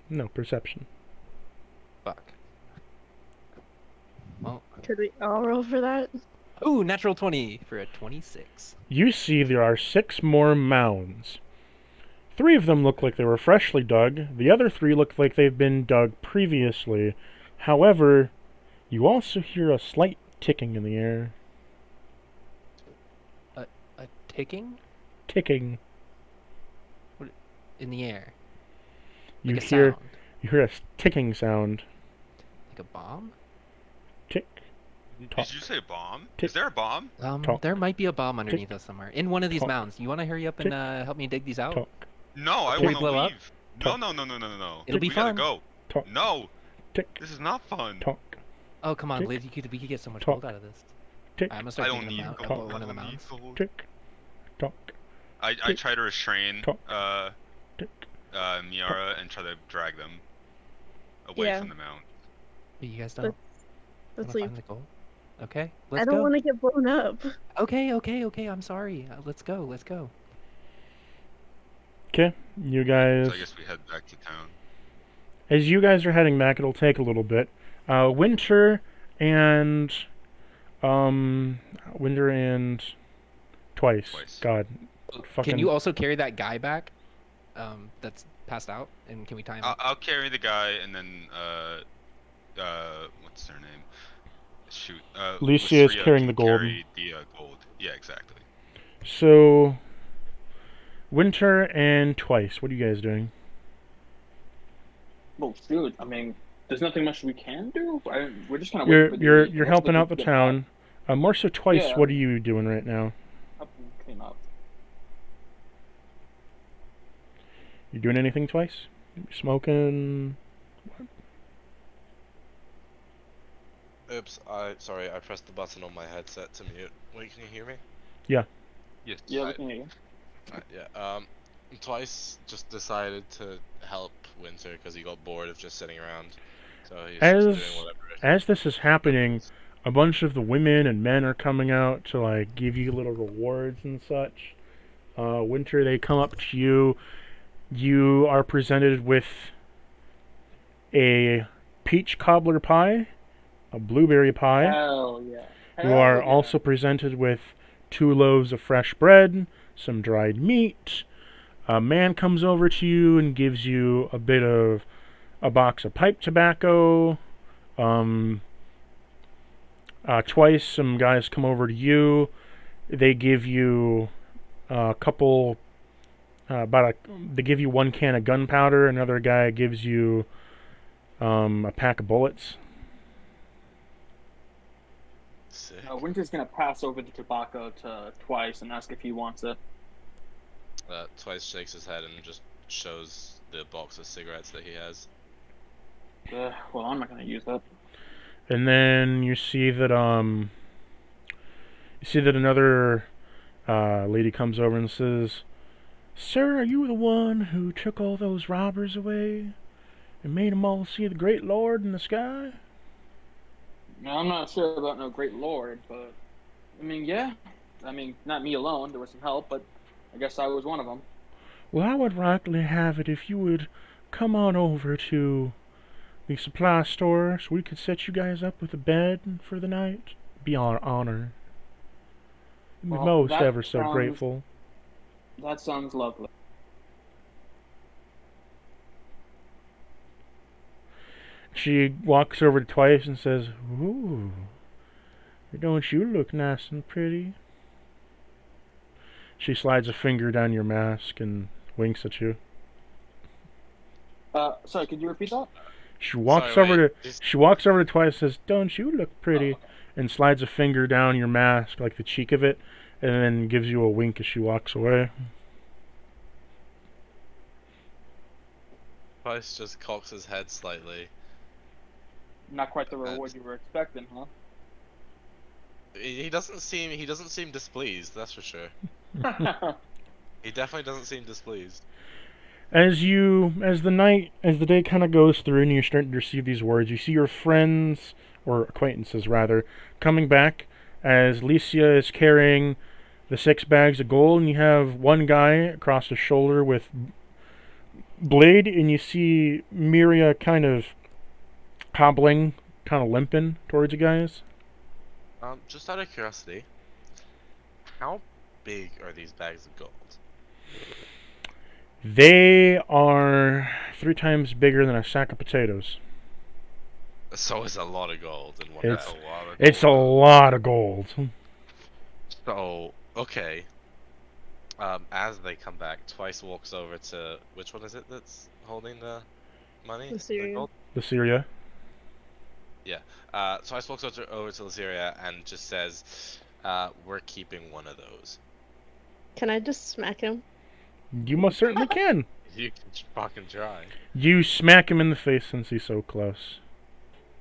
No, perception. Fuck. Well, Could we all roll for that? ooh, natural 20 for a 26. You see there are 6 more mounds. 3 of them look like they were freshly dug. The other 3 look like they've been dug previously. However, you also hear a slight ticking in the air. A ticking Ticking. in the air. You Like a hear sound. you hear a ticking sound. Like a bomb? Tick. Talk. Did you say bomb? Tick. Is there a bomb? Talk. There might be a bomb underneath us somewhere. In one of these Talk. mounds. You want to hurry up and help me dig these out? Talk. No, I Before we want to blow up? leave. No, no, no, no, no, no. It'll be we fun. gotta go. Talk. No, Tick. this is not fun. Talk. Oh, come on, Tick. Liv. We could get so much Talk. gold out of this. Tick. I'm gonna I start don't digging need them out. gold. One I of the don't need mounds. gold. Tick. Talk. I Tick. try to restrain Talk. Tick. Miara and try to drag them away Yeah. from the mount. But you guys don't Let's wanna leave. find the gold? Okay, I let's don't go. want to get blown up. Okay, I'm sorry. Let's go. Okay, you guys. So I guess we head back to town. As you guys are heading back, it'll take a little bit. Winter and twice. Twice. God, fucking. Can you also carry that guy back? That's passed out, and can we tie him up? I'll carry the guy and then what's their name? Shoot. Lucia is Lystria carrying can the gold. Carry the gold. Yeah, exactly. So, Winter and twice. What are you guys doing? Well, shoot. I mean, there's nothing much we can do. We're just kind of. You're helping out the town. More so twice. Yeah. What are you doing right now? Up and clean up. You doing anything twice? Smoking? Oops, sorry, I pressed the button on my headset to mute. Wait, can you hear me? Yes. Yeah, we can hear you. Yeah, Twice just decided to help Winter because he got bored of just sitting around. So he's just doing whatever. As this is happening, a bunch of the women and men are coming out to like give you little rewards and such. Winter, they come up to you. You are presented with a peach cobbler pie, a blueberry pie. Hell yeah. You are Hell yeah. also presented with 2 loaves of fresh bread, some dried meat. A man comes over to you and gives you a box of pipe tobacco. Twice, some guys come over to you. They give you a couple, they give you 1 can of gunpowder. Another guy gives you a pack of bullets. Sick. Winter's gonna pass over the tobacco to Twice and ask if he wants it. Twice shakes his head and just shows the box of cigarettes that he has. Well, I'm not gonna use that. And then you see that another lady comes over and says, "Sir, are you the one who took all those robbers away and made them all see the great Lord in the sky?" Now, I'm not sure about no great lord, but I mean, yeah. I mean, not me alone. There was some help, but I guess I was one of them. Well, I would rightly have it if you would come on over to the supply store so we could set you guys up with a bed for the night. Be our honor. We'd be Well, most that ever so sounds- grateful. That sounds lovely. She walks over to Twice and says, "Ooh, don't you look nice and pretty?" She slides a finger down your mask and winks at you. Sorry, could you repeat that? She walks Sorry, over wait, to just- she walks over to Twice and says, "Don't you look pretty?" Oh, okay. and slides a finger down your mask, like the cheek of it, and then gives you a wink as she walks away. Twice just cocks his head slightly. Not quite the reward you were expecting, huh? He doesn't seem displeased. That's for sure. He definitely doesn't seem displeased. As the day kind of goes through and you're starting to receive these words, you see your friends, or acquaintances rather, coming back as Licia is carrying the 6 bags of gold, and you have one guy across his shoulder with Blade, and you see Miria kind of hobbling, kind of limping towards you guys. Just out of curiosity, how big are these bags of gold? They are 3 times bigger than a sack of potatoes. So it's a lot of gold in one It's bag. A lot of it's a gold. lot of gold. So, okay. As they come back, Twice walks over to... Which one is it that's holding the money? The Syrian. gold? The Syria. Twice walks over to Lysiria and just says, we're keeping one of those. Can I just smack him? You most certainly can. You can fucking try. You smack him in the face since he's so close.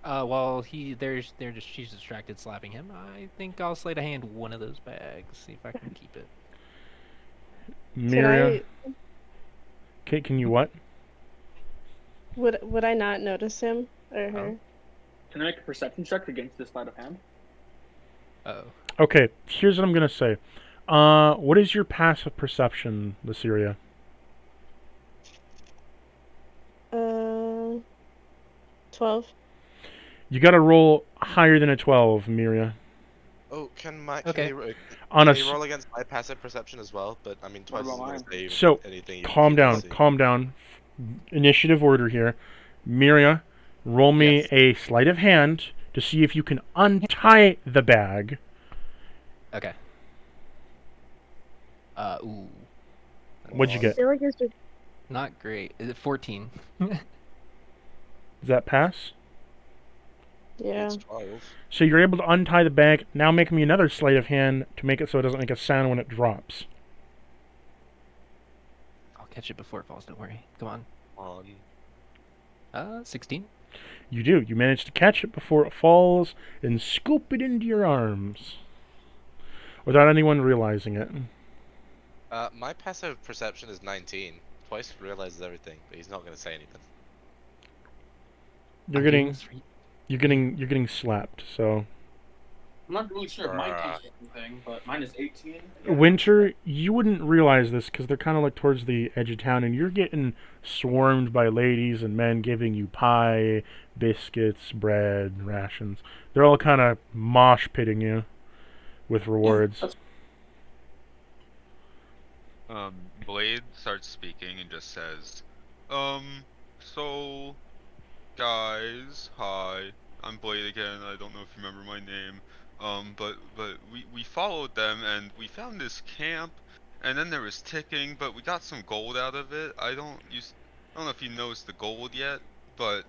While she's distracted slapping him, I think I'll slide a hand one of those bags, see if I can keep it. Miria. Okay, can you what? Would I not notice him or her? Can I make a perception check against this sleight of hand? Oh. Okay, here's what I'm gonna say. What is your passive perception, Lysiria? 12. You gotta roll higher than a 12, Miria. Oh, can Okay. On a you roll against my passive perception as well? But, I mean, Twice What isn't about going to say So, anything. calm down, calm down. Initiative order here. Miria, roll me Yes. a sleight of hand to see if you can untie the bag. Okay. Ooh. What'd you I get? feel like it's just Not great. Is it 14? Does that pass? yeah. It's 12. So you're able to untie the bag. Now make me another sleight of hand to make it so it doesn't make a sound when it drops. I'll catch it before it falls, don't worry. Come On. on. 16? You do. You manage to catch it before it falls and scoop it into your arms. Without anyone realizing it. My passive perception is 19. Twice realizes everything, but he's not going to say anything. You're I'm getting doing this right. you're getting slapped, so I'm not really sure if mine takes anything, but mine is 18. Winter, you wouldn't realize this because they're kind of like towards the edge of town, and you're getting swarmed by ladies and men giving you pie, biscuits, bread, rations. They're all kind of mosh pitting you with rewards. that's- Blade starts speaking and just says, so, guys, hi, I'm Blade again, I don't know if you remember my name, but we followed them, and we found this camp, and then there was ticking, but we got some gold out of it. I don't know if you noticed the gold yet, but,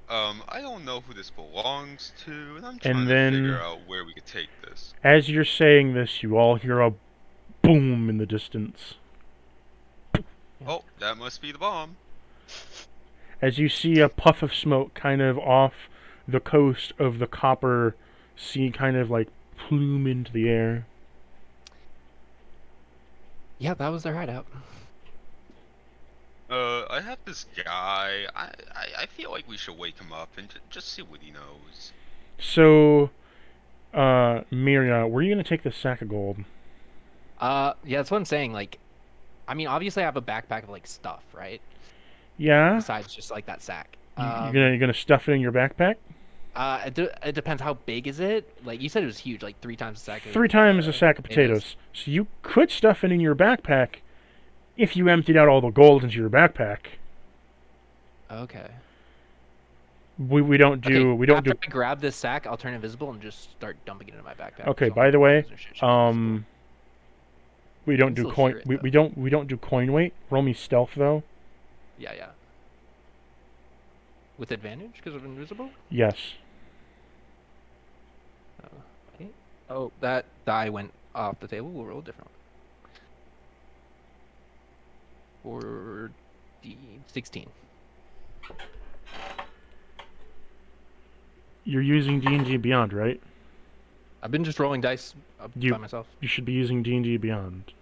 I don't know who this belongs to, and I'm trying to figure out where we could take this. As you're saying this, you all hear a boom in the distance. Oh, that must be the bomb. As you see a puff of smoke kind of off the coast of the Copper Sea kind of like plume into the air. Yeah, that was their hideout. I have this guy. I feel like we should wake him up and just see what he knows. So, Miria, where are you going to take this sack of gold? Yeah, that's what I'm saying. Like, I mean, obviously I have a backpack of like stuff, right? Yeah? Besides just like that sack. You're gonna stuff it in your backpack? It depends how big is it. Like you said, it was huge, like 3 times the sack. 3 times a sack of potatoes. So you could stuff it in your backpack if you emptied out all the gold into your backpack. Okay. We don't do After I grab this sack, I'll turn invisible and just start dumping it in my backpack. Okay, So by the way, I'll we don't do still coin hear it, we don't do coin weight. Roll me stealth though. yeah. With advantage because of invisible? Yes. Okay. Oh, that die went off the table. We'll roll a different one. For the 16. You're using D&D Beyond, right? I've been just rolling dice You- by myself. You should be using D&D Beyond.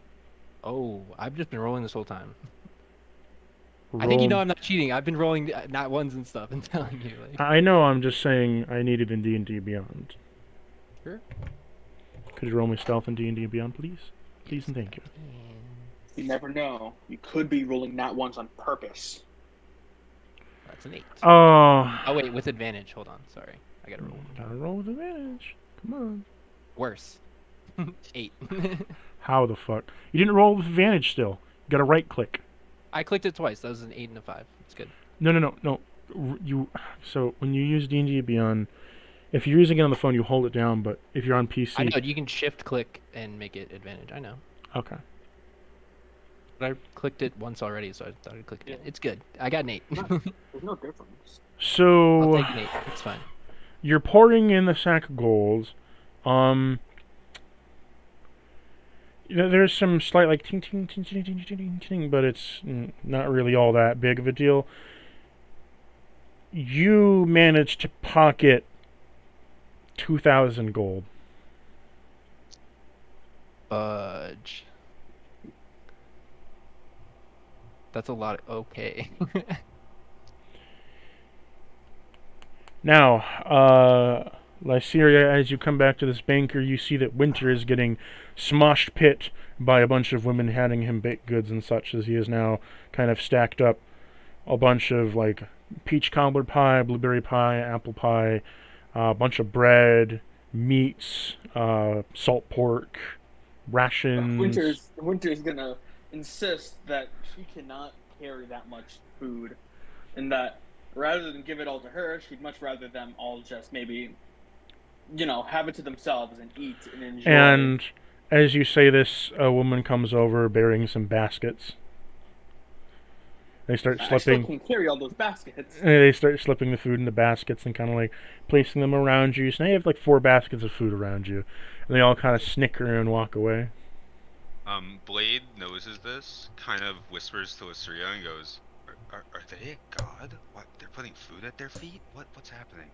Oh, I've just been rolling this whole time. I think you know I'm not cheating. I've been rolling not ones and stuff and telling you. Like, I know, I'm just saying I need it in D&D Beyond. sure. Could you roll me stealth in D&D Beyond, please? Please and thank you. You never know. You could be rolling nat ones on purpose. That's an 8. Oh. Oh wait, with advantage. Hold on. Sorry, I gotta roll. Gotta roll with advantage. Come on. Worse. 8. How the fuck? You didn't roll with advantage still. You gotta right click. I clicked it twice. That was an 8 and a 5. It's good. No. So when you use D&D Beyond, if you're using it on the phone, you hold it down. But if you're on PC, I know you can shift click and make it advantage. I know. Okay. But I clicked it once already, so I thought I'd click again. Yeah. It's good. I got an 8. There's no difference. I'll So take an 8. It's fine. you're pouring in the sack of gold. There's some slight like ting ting ting ting ting ting ting, but it's not really all that big of a deal. You managed to pocket 2,000 gold. Fudge. That's a lot. Okay. Now, Lyceria, as you come back to this banker, you see that Winter is getting smoshed pit by a bunch of women handing him baked goods and such, as he is now kind of stacked up a bunch of like peach cobbler pie, blueberry pie, apple pie, a bunch of bread, meats, salt pork, rations. Winter's gonna insist that she cannot carry that much food, and that rather than give it all to her, she'd much rather them all just maybe, have it to themselves and eat and enjoy. And as you say this, a woman comes over bearing some baskets. They start I still slipping. can't carry all those baskets. They start slipping the food in the baskets and kind of like placing them around you. So now you have like 4 baskets of food around you, and they all kind of snicker and walk away. Blade notices this, kind of whispers to Lyceria and goes, Are they a god? What? They're putting food at their feet? What's happening?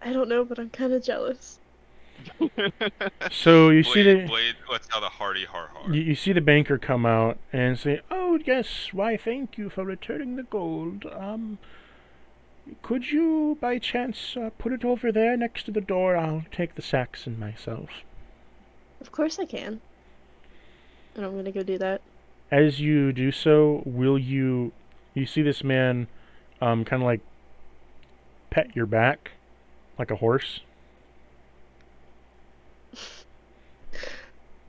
I don't know, but I'm kind of jealous. So you see the Blade lets out a hearty har har. you see the banker come out and say, "Oh yes, why thank you for returning the gold. Could you by chance put it over there next to the door? I'll take the sacks in myself." Of course I can. And I'm gonna go do that. As you do so, will you see this man kind of like pet your back like a horse?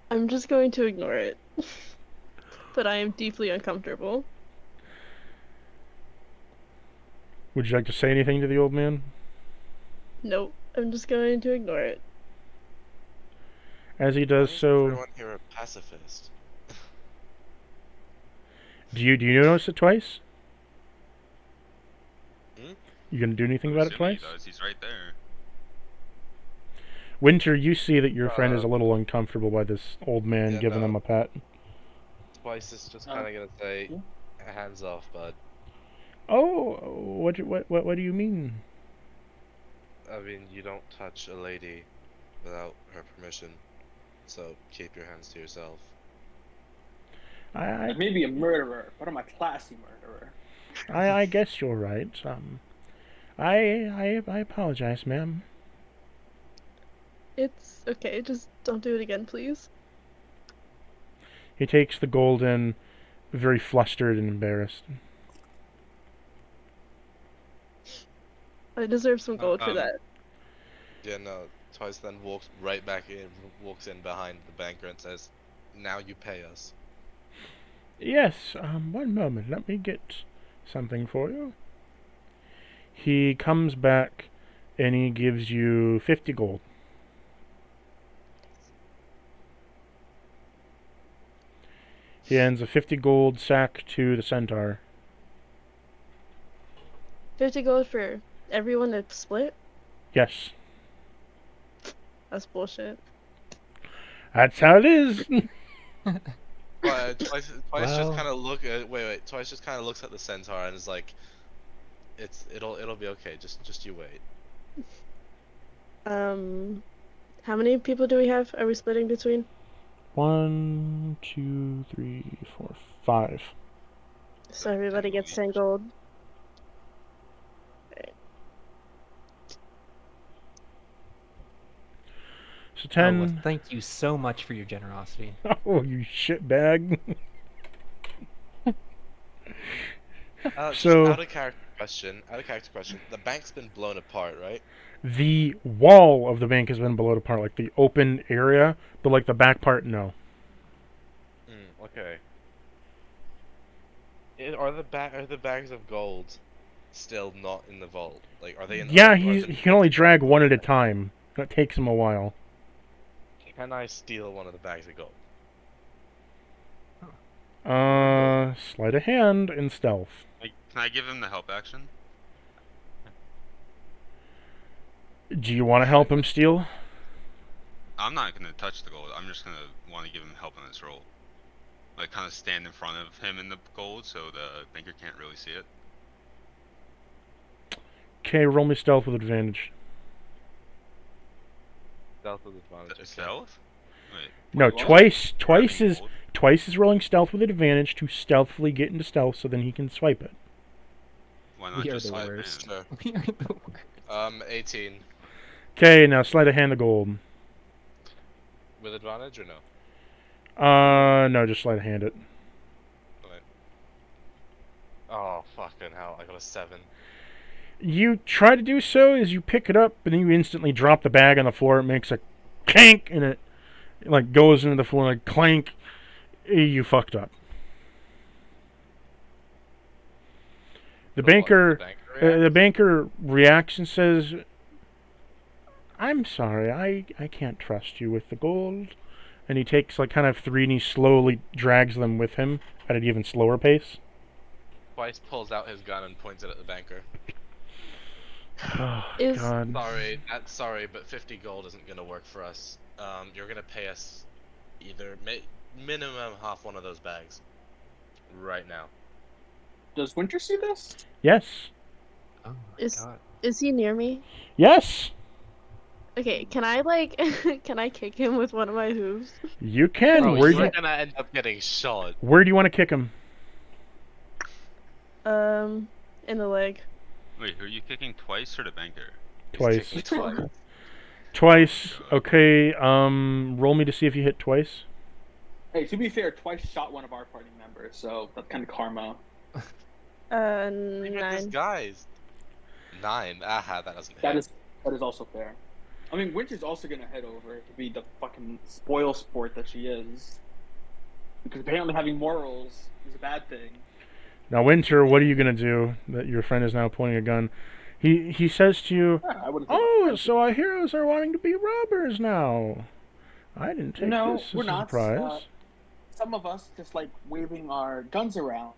I'm just going to ignore it. But I am deeply uncomfortable. Would you like to say anything to the old man? Nope. I'm just going to ignore it. As he Why does is so, everyone here a pacifist? do you notice it twice? Hmm? You gonna do anything about it Assuming he twice? does, he's right there. Winter, you see that your friend is a little uncomfortable by this old man Yeah, giving no. him a pat. Twice is just kind of gonna say, hands off, bud. Oh, what do you mean? I mean, you don't touch a lady without her permission, so keep your hands to yourself. I may be a murderer, but I'm a classy murderer. I guess you're right. I apologize, ma'am. It's okay, just don't do it again, please. He takes the gold in, very flustered and embarrassed. I deserve some gold for that. Yeah, no. Twice then walks right back in, walks in behind the banker and says, "Now you pay us." Yes, one moment. Let me get something for you. He comes back and he gives you 50 gold. He hands a 50 gold sack to the centaur. 50 gold for everyone to split? Yes, That's bullshit. that's how it is. But Twice Well. just kind of Twice just kind of looks at the centaur and is like, "It'll be okay. Just you wait." How many people do we have? Are we splitting between? 1, 2, 3, 4, 5. So everybody gets 10 10 gold. So Oh, 10. well, thank you so much for your generosity. Oh, you shitbag. Just So- out of character question. The bank's been blown apart, right? The wall of the bank has been blown apart, like the open area, but like the back part, no. Okay. Are the bags of gold still not in the vault? Like, are they in? Yeah, are he the can only notes drag in one at a the- time. That takes him a while. Can I steal one of the bags of gold? Sleight of hand and stealth. Like, can I give him the help action? Do you want to help him steal? I'm not gonna touch the gold. I'm just gonna want to give him help in this role. Like, kind of stand in front of him in the gold so the banker can't really see it. Okay, roll me stealth with advantage. Stealth with advantage. Okay. Stealth? Wait. No, Well, twice grabbing is gold? twice is rolling stealth with advantage to stealthily get into stealth, so then he can swipe it. Why not We are just the swipe worst. in? Sure. We are the worst. 18 Okay, now sleight of hand the gold. with advantage or no? No, just sleight of hand it. Oh fucking hell! I got a 7. You try to do so as you pick it up, and then you instantly drop the bag on the floor. It makes a clank, and it like goes into the floor like clank. You fucked up. The banker, the banker reacts and says, "I'm sorry, I can't trust you with the gold." And he takes like kind of 3, and he slowly drags them with him at an even slower pace. Twice pulls out his gun and points it at the banker. Oh, Is- God. Sorry, but 50 gold isn't gonna work for us. You're gonna pay us either minimum half one of those bags right now. Does Winter see this? Yes. Oh my Is- god. Is he near me? Yes. Okay, can I like can I kick him with one of my hooves? You can. Bro, Where do you're you gonna end up getting shot. Where do you want to kick him? In the leg. Wait, who are you kicking twice or the banker? He's Twice. kicking twice. Twice. Okay. Roll me to see if you hit twice. Hey, to be fair, Twice shot one of our party members, so that's kind of karma. Look at this 9. guys. 9. Aha, that doesn't hit. That is also fair. I mean, Winter's also gonna head over to be the fucking spoil sport that she is. Because apparently having morals is a bad thing. Now, Winter, what are you gonna do? That your friend is now pointing a gun. He says to you, Yeah, I wouldn't. "Oh, so our heroes are wanting to be robbers now. I didn't take No, this we're as a not. surprise." Some of us just like waving our guns around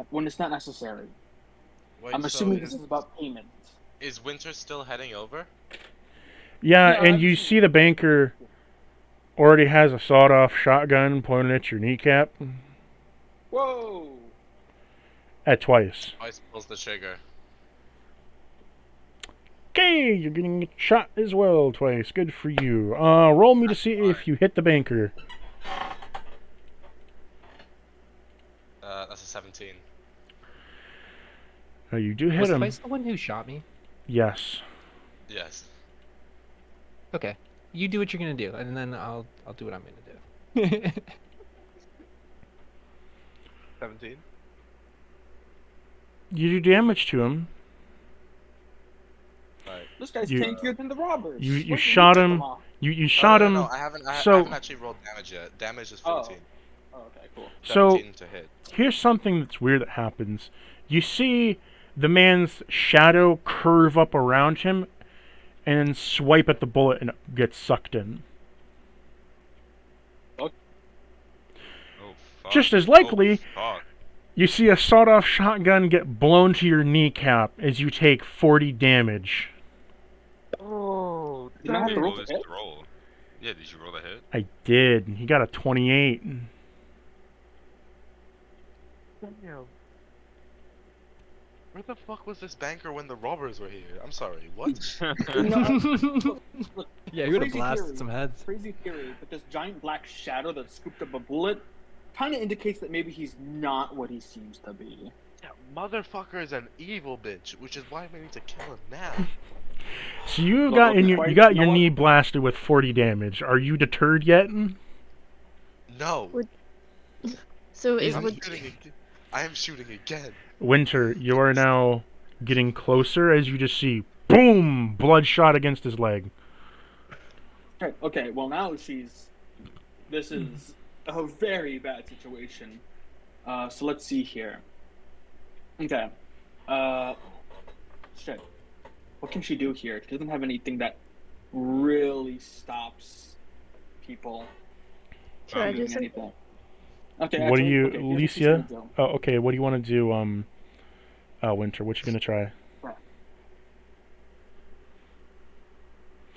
when it's not necessary. Wait, I'm so assuming this is about payment. is Winter still heading over? Yeah, Yeah, and I'm you sure- see the banker already has a sawed-off shotgun pointed at your kneecap. Whoa! At twice. Twice pulls the trigger. Okay, you're getting shot as well twice. Good for you. Roll me to see if you hit the banker. That's a 17. You do hit Was him. Twice the one who shot me? Yes. Yes. Okay. You do what you're gonna do, and then I'll do what I'm gonna do. 17? You do damage to him. This guy's You- tankier than the robbers. you Why didn't shot take him. off? You shot him. No, I haven't so- actually rolled damage yet. Damage is Oh. 14. Oh, okay, cool. So 17 to hit. here's something that's weird that happens. You see the man's shadow curve up around him and then swipe at the bullet and it gets sucked in. Oh, fuck. Just as likely, Oh, fuck. you see a sawed-off shotgun get blown to your kneecap as you take 40 damage. Oh, You don't have to Wait, roll what to was hit? the roll? Yeah, did you roll the hit? I did. He got a 28. Where the fuck was this banker when the robbers were here? I'm sorry, what? Look, Yeah, you would have crazy blasted theory, some heads. crazy theory, but this giant black shadow that scooped up a bullet kind of indicates that maybe he's not what he seems to be. Yeah, motherfucker is an evil bitch, which is why we need to kill him now. So you Look, got okay, in your Twice, you got you your know knee what? blasted with 40 damage. Are you deterred yet? No, So He's it I'm would. shooting again. I am shooting again. Winter, you are now getting closer as you just see boom, bloodshot against his leg. Okay, well now this is a very bad situation. So let's see here. Okay. Shit. What can she do here? She doesn't have anything that really stops people Should I from do doing something? anything. Okay, What do actually, you, okay, here's what she's gonna Alicia? do. Oh, okay. What do you want to do? Winter. What you gonna try?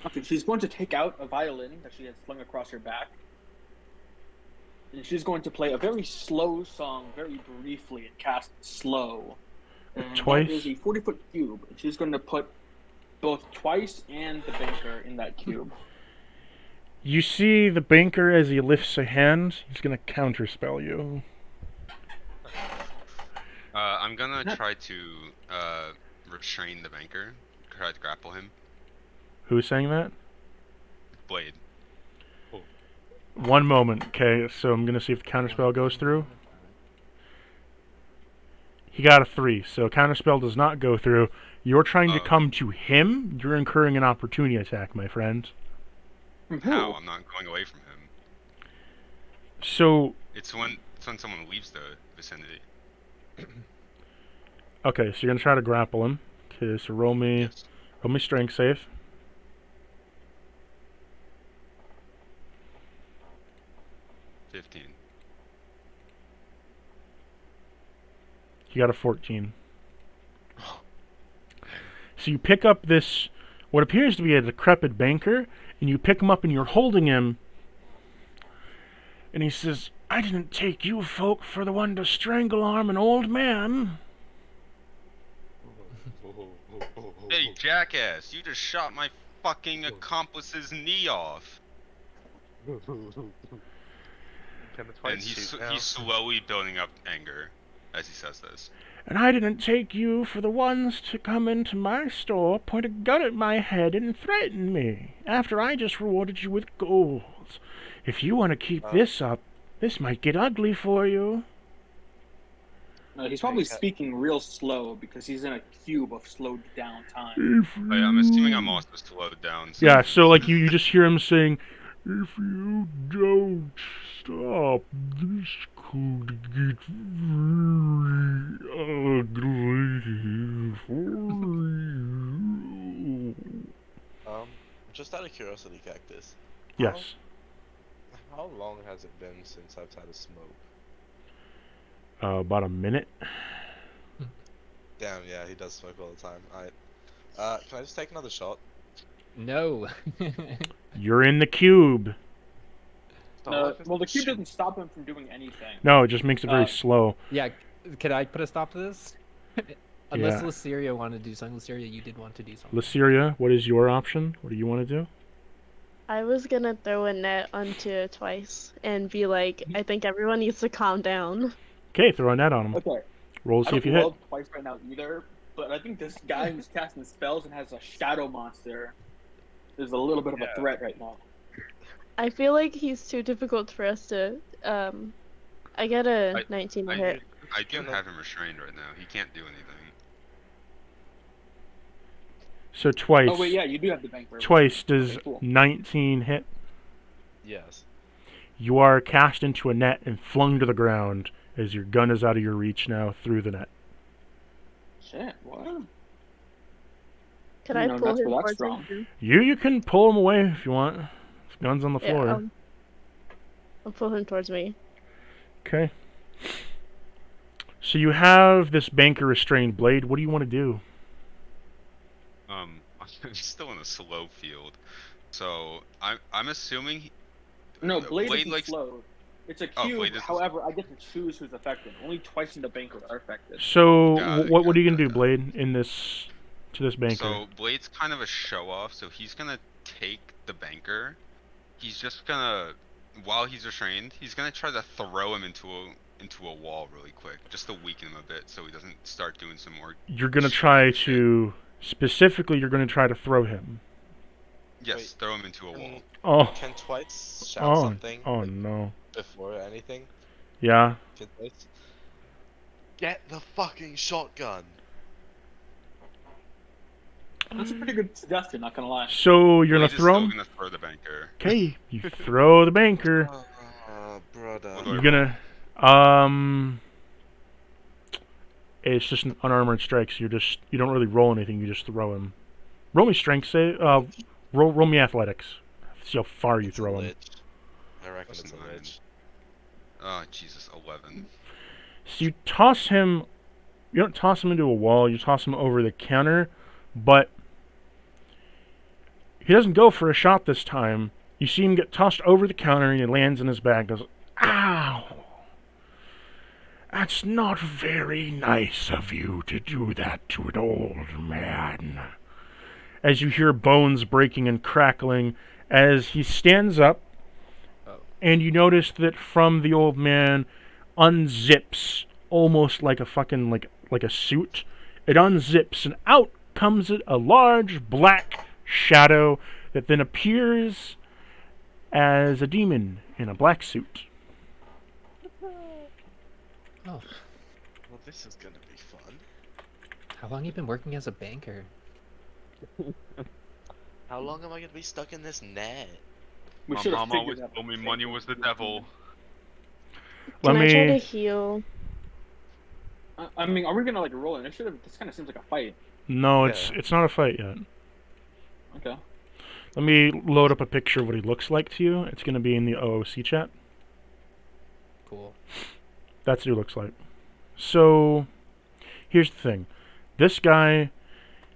Okay, she's going to take out a violin that she has slung across her back. And she's going to play a very slow song very briefly and cast slow. And Twice? that is a 40-foot cube. And she's going to put both Twice and the banker in that cube. You see the banker as he lifts a hand. He's gonna counterspell you. I'm gonna try to restrain the banker. Try to grapple him. Who's saying that? Blade. One moment, okay, so I'm gonna see if the counterspell goes through. He got a 3, so counterspell does not go through. You're trying to come to him, you're incurring an opportunity attack, my friend. How? I'm not going away from him. So, It's when someone leaves the vicinity. okay, so you're gonna try to grapple him. Okay, so roll me strength save. Yes. 15. You got a 14. So you pick up this, what appears to be a decrepit banker, and you pick him up and you're holding him. And he says, "I didn't take you folk for the one to strangle arm an old man." Hey, jackass! You just shot my fucking accomplice's knee off. And he's slowly building up anger as he says this. "And I didn't take you for the ones to come into my store, point a gun at my head, and threaten me, after I just rewarded you with gold. If you want to keep this up, this might get ugly for you." He's probably speaking real slow because he's in a cube of slowed down time. I'm assuming I'm also slowed down. So. Yeah, so like you just hear him saying, "If you don't stop, this could get very ugly for you." Just out of curiosity, Cactus. Yes. How long has it been since I've had a smoke? About a minute. Damn, yeah, he does smoke all the time. Alright. Can I just take another shot? No. You're in the cube. Well, the cube doesn't stop him from doing anything. No, it just makes it very slow. Yeah, can I put a stop to this? Unless Yeah. Lyceria wanted to do something. Lyceria, you did want to do something. Lyceria, what is your option? What do you want to do? I was gonna throw a net onto Twice and be like, I think everyone needs to calm down. Okay, throw a net on him. Okay. Roll to I see if don't you hit. love Twice right now either, but I think this guy who's casting spells and has a shadow monster is a little bit of a threat right now. I feel like he's too difficult for us to. I get a 19 to hit. I do have him restrained right now. He can't do anything. So Twice. Oh wait, yeah, you do have the banker. Twice does Okay, cool. 19 hit. Yes. You are cast into a net and flung to the ground as your gun is out of your reach now through the net. Shit, what? Can I No, pull that's him where that's towards strong. me? You can pull him away if you want. His gun's on the floor. Yeah, I'll pull him towards me. Okay. So you have this banker restrained. Blade, what do you want to do? I'm still in a slow field, so I'm assuming. No, Blade isn't likes. slow. It's a Oh, cube. Blade is- However, I get to choose who's affected. Only twice in the banker are affected. So Got it, what are you got gonna it, do, got it. Blade, in this to this banker? So Blade's kind of a show off, so he's gonna take the banker. He's just gonna, while he's restrained, he's gonna try to throw him into a wall really quick, just to weaken him a bit, so he doesn't start doing some more. You're gonna try shit. to specifically. You're gonna try to throw him. Yes, Wait, throw him into a wall. Oh, Can Twice shout something oh like, no. before anything? Yeah. Can Twice? Get the fucking shotgun! That's a pretty good suggestion, not gonna lie. So you're gonna Blade is throw still him. gonna throw the banker. Okay, you throw the banker. Brother. What do I You're roll? gonna It's just an unarmored strike, so you don't really roll anything. You just throw him. Roll me strength save. Roll me athletics. See how far you It's a throw him. lich. I reckon Plus it's a 9. lich. Oh Jesus, 11. So you toss him. You don't toss him into a wall. You toss him over the counter, but he doesn't go for a shot this time. You see him get tossed over the counter, and he lands in his back. Goes, ow! That's not very nice of you to do that to an old man. As you hear bones breaking and crackling, as he stands up, and you notice that from the old man unzips almost like a fucking like a suit. It unzips and out comes a large black shadow that then appears as a demon in a black suit. Oh, Well, this is gonna be fun. how long you been working as a banker? How long am I gonna be stuck in this net? We My should have mama figured always that told me out. money was the devil. Let Can I try to me. heal? I mean, are we gonna like roll initiative? This kind of seems like a fight. No, Yeah. it's not a fight yet. Okay. Let me load up a picture of what he looks like to you. It's going to be in the OOC chat. Cool. That's what he looks like. So, here's the thing. This guy,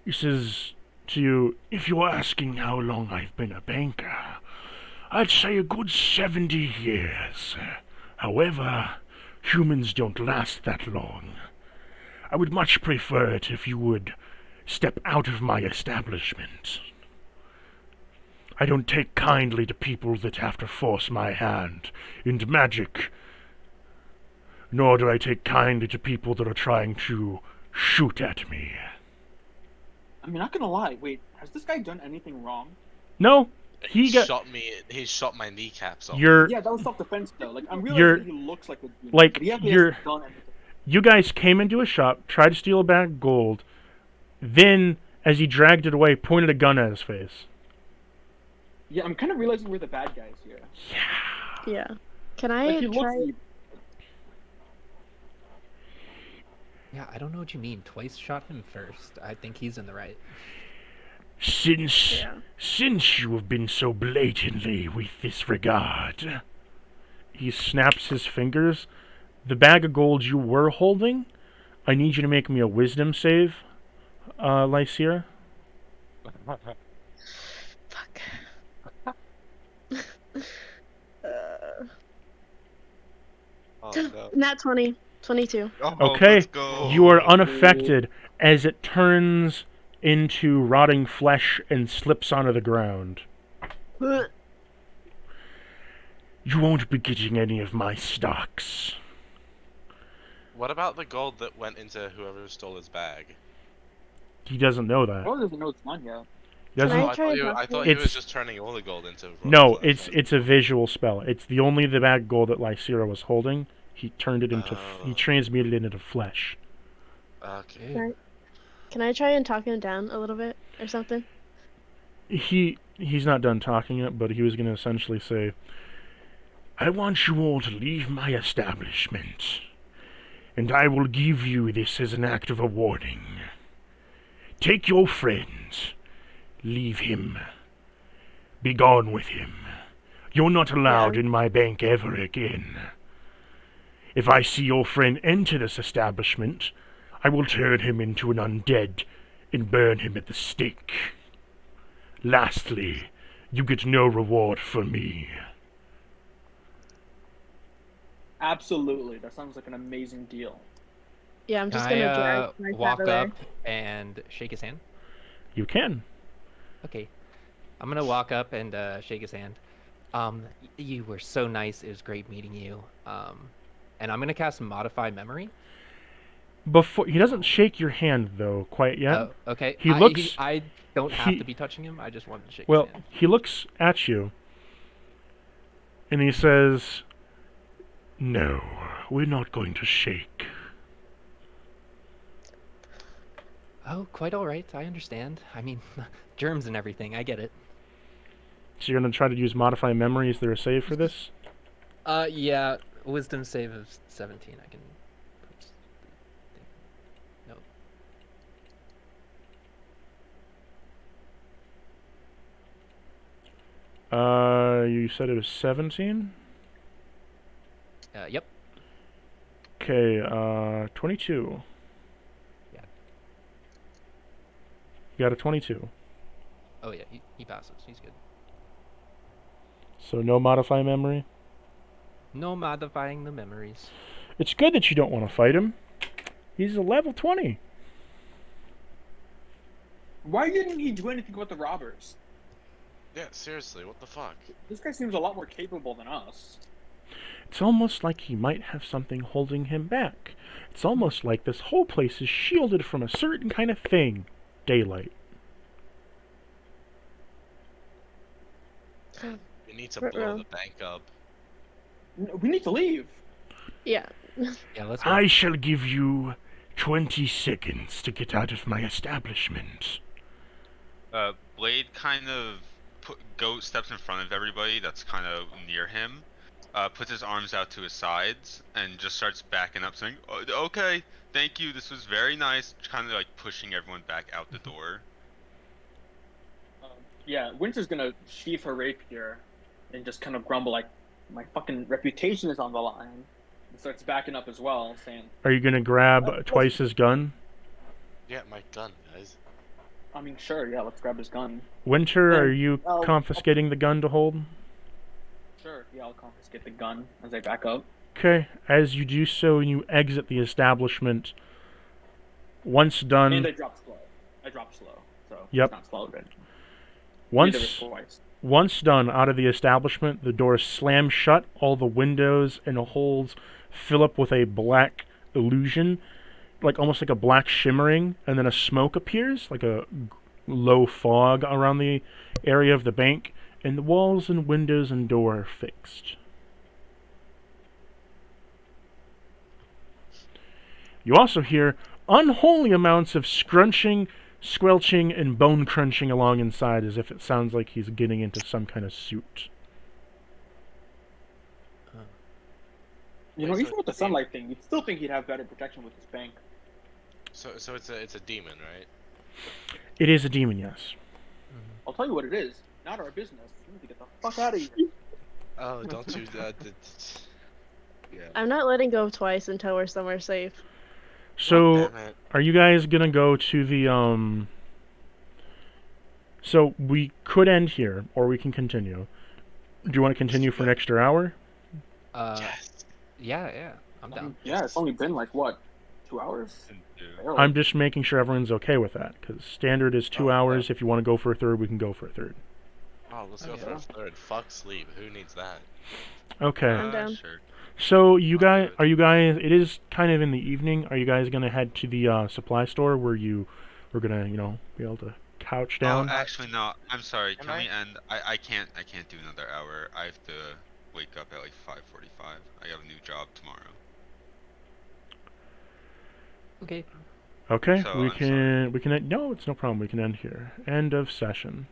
he says to you, if you're asking how long I've been a banker, I'd say a good 70 years. However, humans don't last that long. I would much prefer it if you would step out of my establishment. I don't take kindly to people that have to force my hand into magic, nor do I take kindly to people that are trying to shoot at me. I mean, not gonna lie. Wait, has this guy done anything wrong? No, he got shot me. He shot my kneecaps off. you're Yeah, that was self-defense though. Like, I'm You're- realizing he looks like a demon, like, but he actually you're- hasn't done anything. you guys came into a shop, tried to steal a bag of gold, then as he dragged it away, pointed a gun at his face. Yeah, I'm kind of realizing we're the bad guys here. Yeah. Can I Like, he try? looks. Yeah, I don't know what you mean. Twice shot him first. I think he's in the right. Since Yeah. since you have been so blatantly with this regard, he snaps his fingers. The bag of gold you were holding, I need you to make me a wisdom save, Lycia. Fuck. Oh no. Nat 20. 22. Oh, Okay, let's go. you are unaffected as it turns into rotting flesh and slips onto the ground. Ugh. You won't be getting any of my stocks. What about the gold that went into whoever stole his bag? He doesn't know that. Probably doesn't know it's mine yet. He doesn't. I Oh, I try thought, and you, talk I to thought him? he was It's- just turning all the gold into. No, royal it's blood. it's a visual spell. It's the only the bag of gold that Lycera was holding. He turned it into. He Oh. transmuted it into flesh. Okay. Hey, Can I try and talk him down a little bit or something? He's not done talking yet, but he was going to essentially say, I want you all to leave my establishment, and I will give you this as an act of a warning. Take your friend, leave him, be gone with him. You're not allowed Yeah. in my bank ever again. If I see your friend enter this establishment, I will turn him into an undead and burn him at the stake. Lastly, you get no reward for me. Absolutely. That sounds like an amazing deal. Yeah, I'm Can just I gonna drag my walk away. up and shake his hand? You can. Okay. I'm gonna walk up and shake his hand. You were so nice. It was great meeting you. And I'm gonna cast Modify Memory. Before he doesn't shake your hand though quite yet. Oh, okay. He looks. I don't have he- to be touching him. I just wanted to shake Well, his hand. he looks at you, and he says, "No, we're not going to shake." Oh, quite all right. I understand. I mean, germs and everything. I get it. So you're gonna try to use modify memory. Is there a save for this? Yeah. Wisdom save of 17. I can. No. You said it was 17. Yep. Okay, 22. Yeah. You got a 22. Oh yeah. He passes. He's good. So no modify memory. No modifying the memories. It's good that you don't want to fight him. He's a level 20. Why didn't he do anything with the robbers? Yeah, seriously, what the fuck? This guy seems a lot more capable than us. It's almost like he might have something holding him back. It's almost like this whole place is shielded from a certain kind of thing. Daylight. We need to Ruh-roh. blow the bank up. We need to leave. Yeah. Yeah. Let's go. I shall give you 20 seconds to get out of my establishment. Blade kind of steps in front of everybody that's kind of near him, puts his arms out to his sides, and just starts backing up, saying, "Oh, okay, thank you, this was very nice," kind of like pushing everyone back out the door. Yeah, Winter's gonna sheath her rapier and just kind of grumble like, "My fucking reputation is on the line." And starts backing up as well, saying, Are you gonna grab Twice's gun? Yeah, my gun, guys. I mean, sure, yeah, let's grab his gun. Winter, Yeah, are you confiscating the gun to hold? Sure, yeah, I'll confiscate the gun as I back up. Okay, as you do so and you exit the establishment, once done... And I drop slow. So Yep. it's not slow then. Neither is twice. Once done out of the establishment, the doors slam shut, all the windows and holes fill up with a black illusion, like almost like a black shimmering, and then a smoke appears, like a low fog around the area of the bank, and the walls and windows and door are fixed. You also hear unholy amounts of scrunching, squelching, and bone crunching along inside, as if it sounds like he's getting into some kind of suit. You know, even with the sunlight thing, you'd still think he'd have better protection with his bank. So it's a demon, right? It is a demon, yes. I'll tell you what it is. Not our business. You need to get the fuck out of here. Oh, don't you? Yeah. I'm not letting go of Twice until we're somewhere safe. So, Damn it. are you guys gonna go to the, So, we could end here, or we can continue. Do you want to continue for an extra hour? Yes. Yeah. I'm down. Yeah, it's only been like, what, 2 hours? Barely. I'm just making sure everyone's okay with that, because standard is 2 Oh, hours. yeah. If you want to go for a third, we can go for a third. Oh, let's go Okay. for a third. Fuck sleep. Who needs that? Okay. I'm down. Sure. So, it is kind of in the evening. Are you guys going to head to the supply store where we're going to, be able to couch down? Oh, actually, no. I'm sorry. Can Can I? we end? I can't do another hour. I have to wake up at like 5:45. I have a new job tomorrow. Okay. Okay, So, we I'm can, no, it's no problem. We can end here. End of session.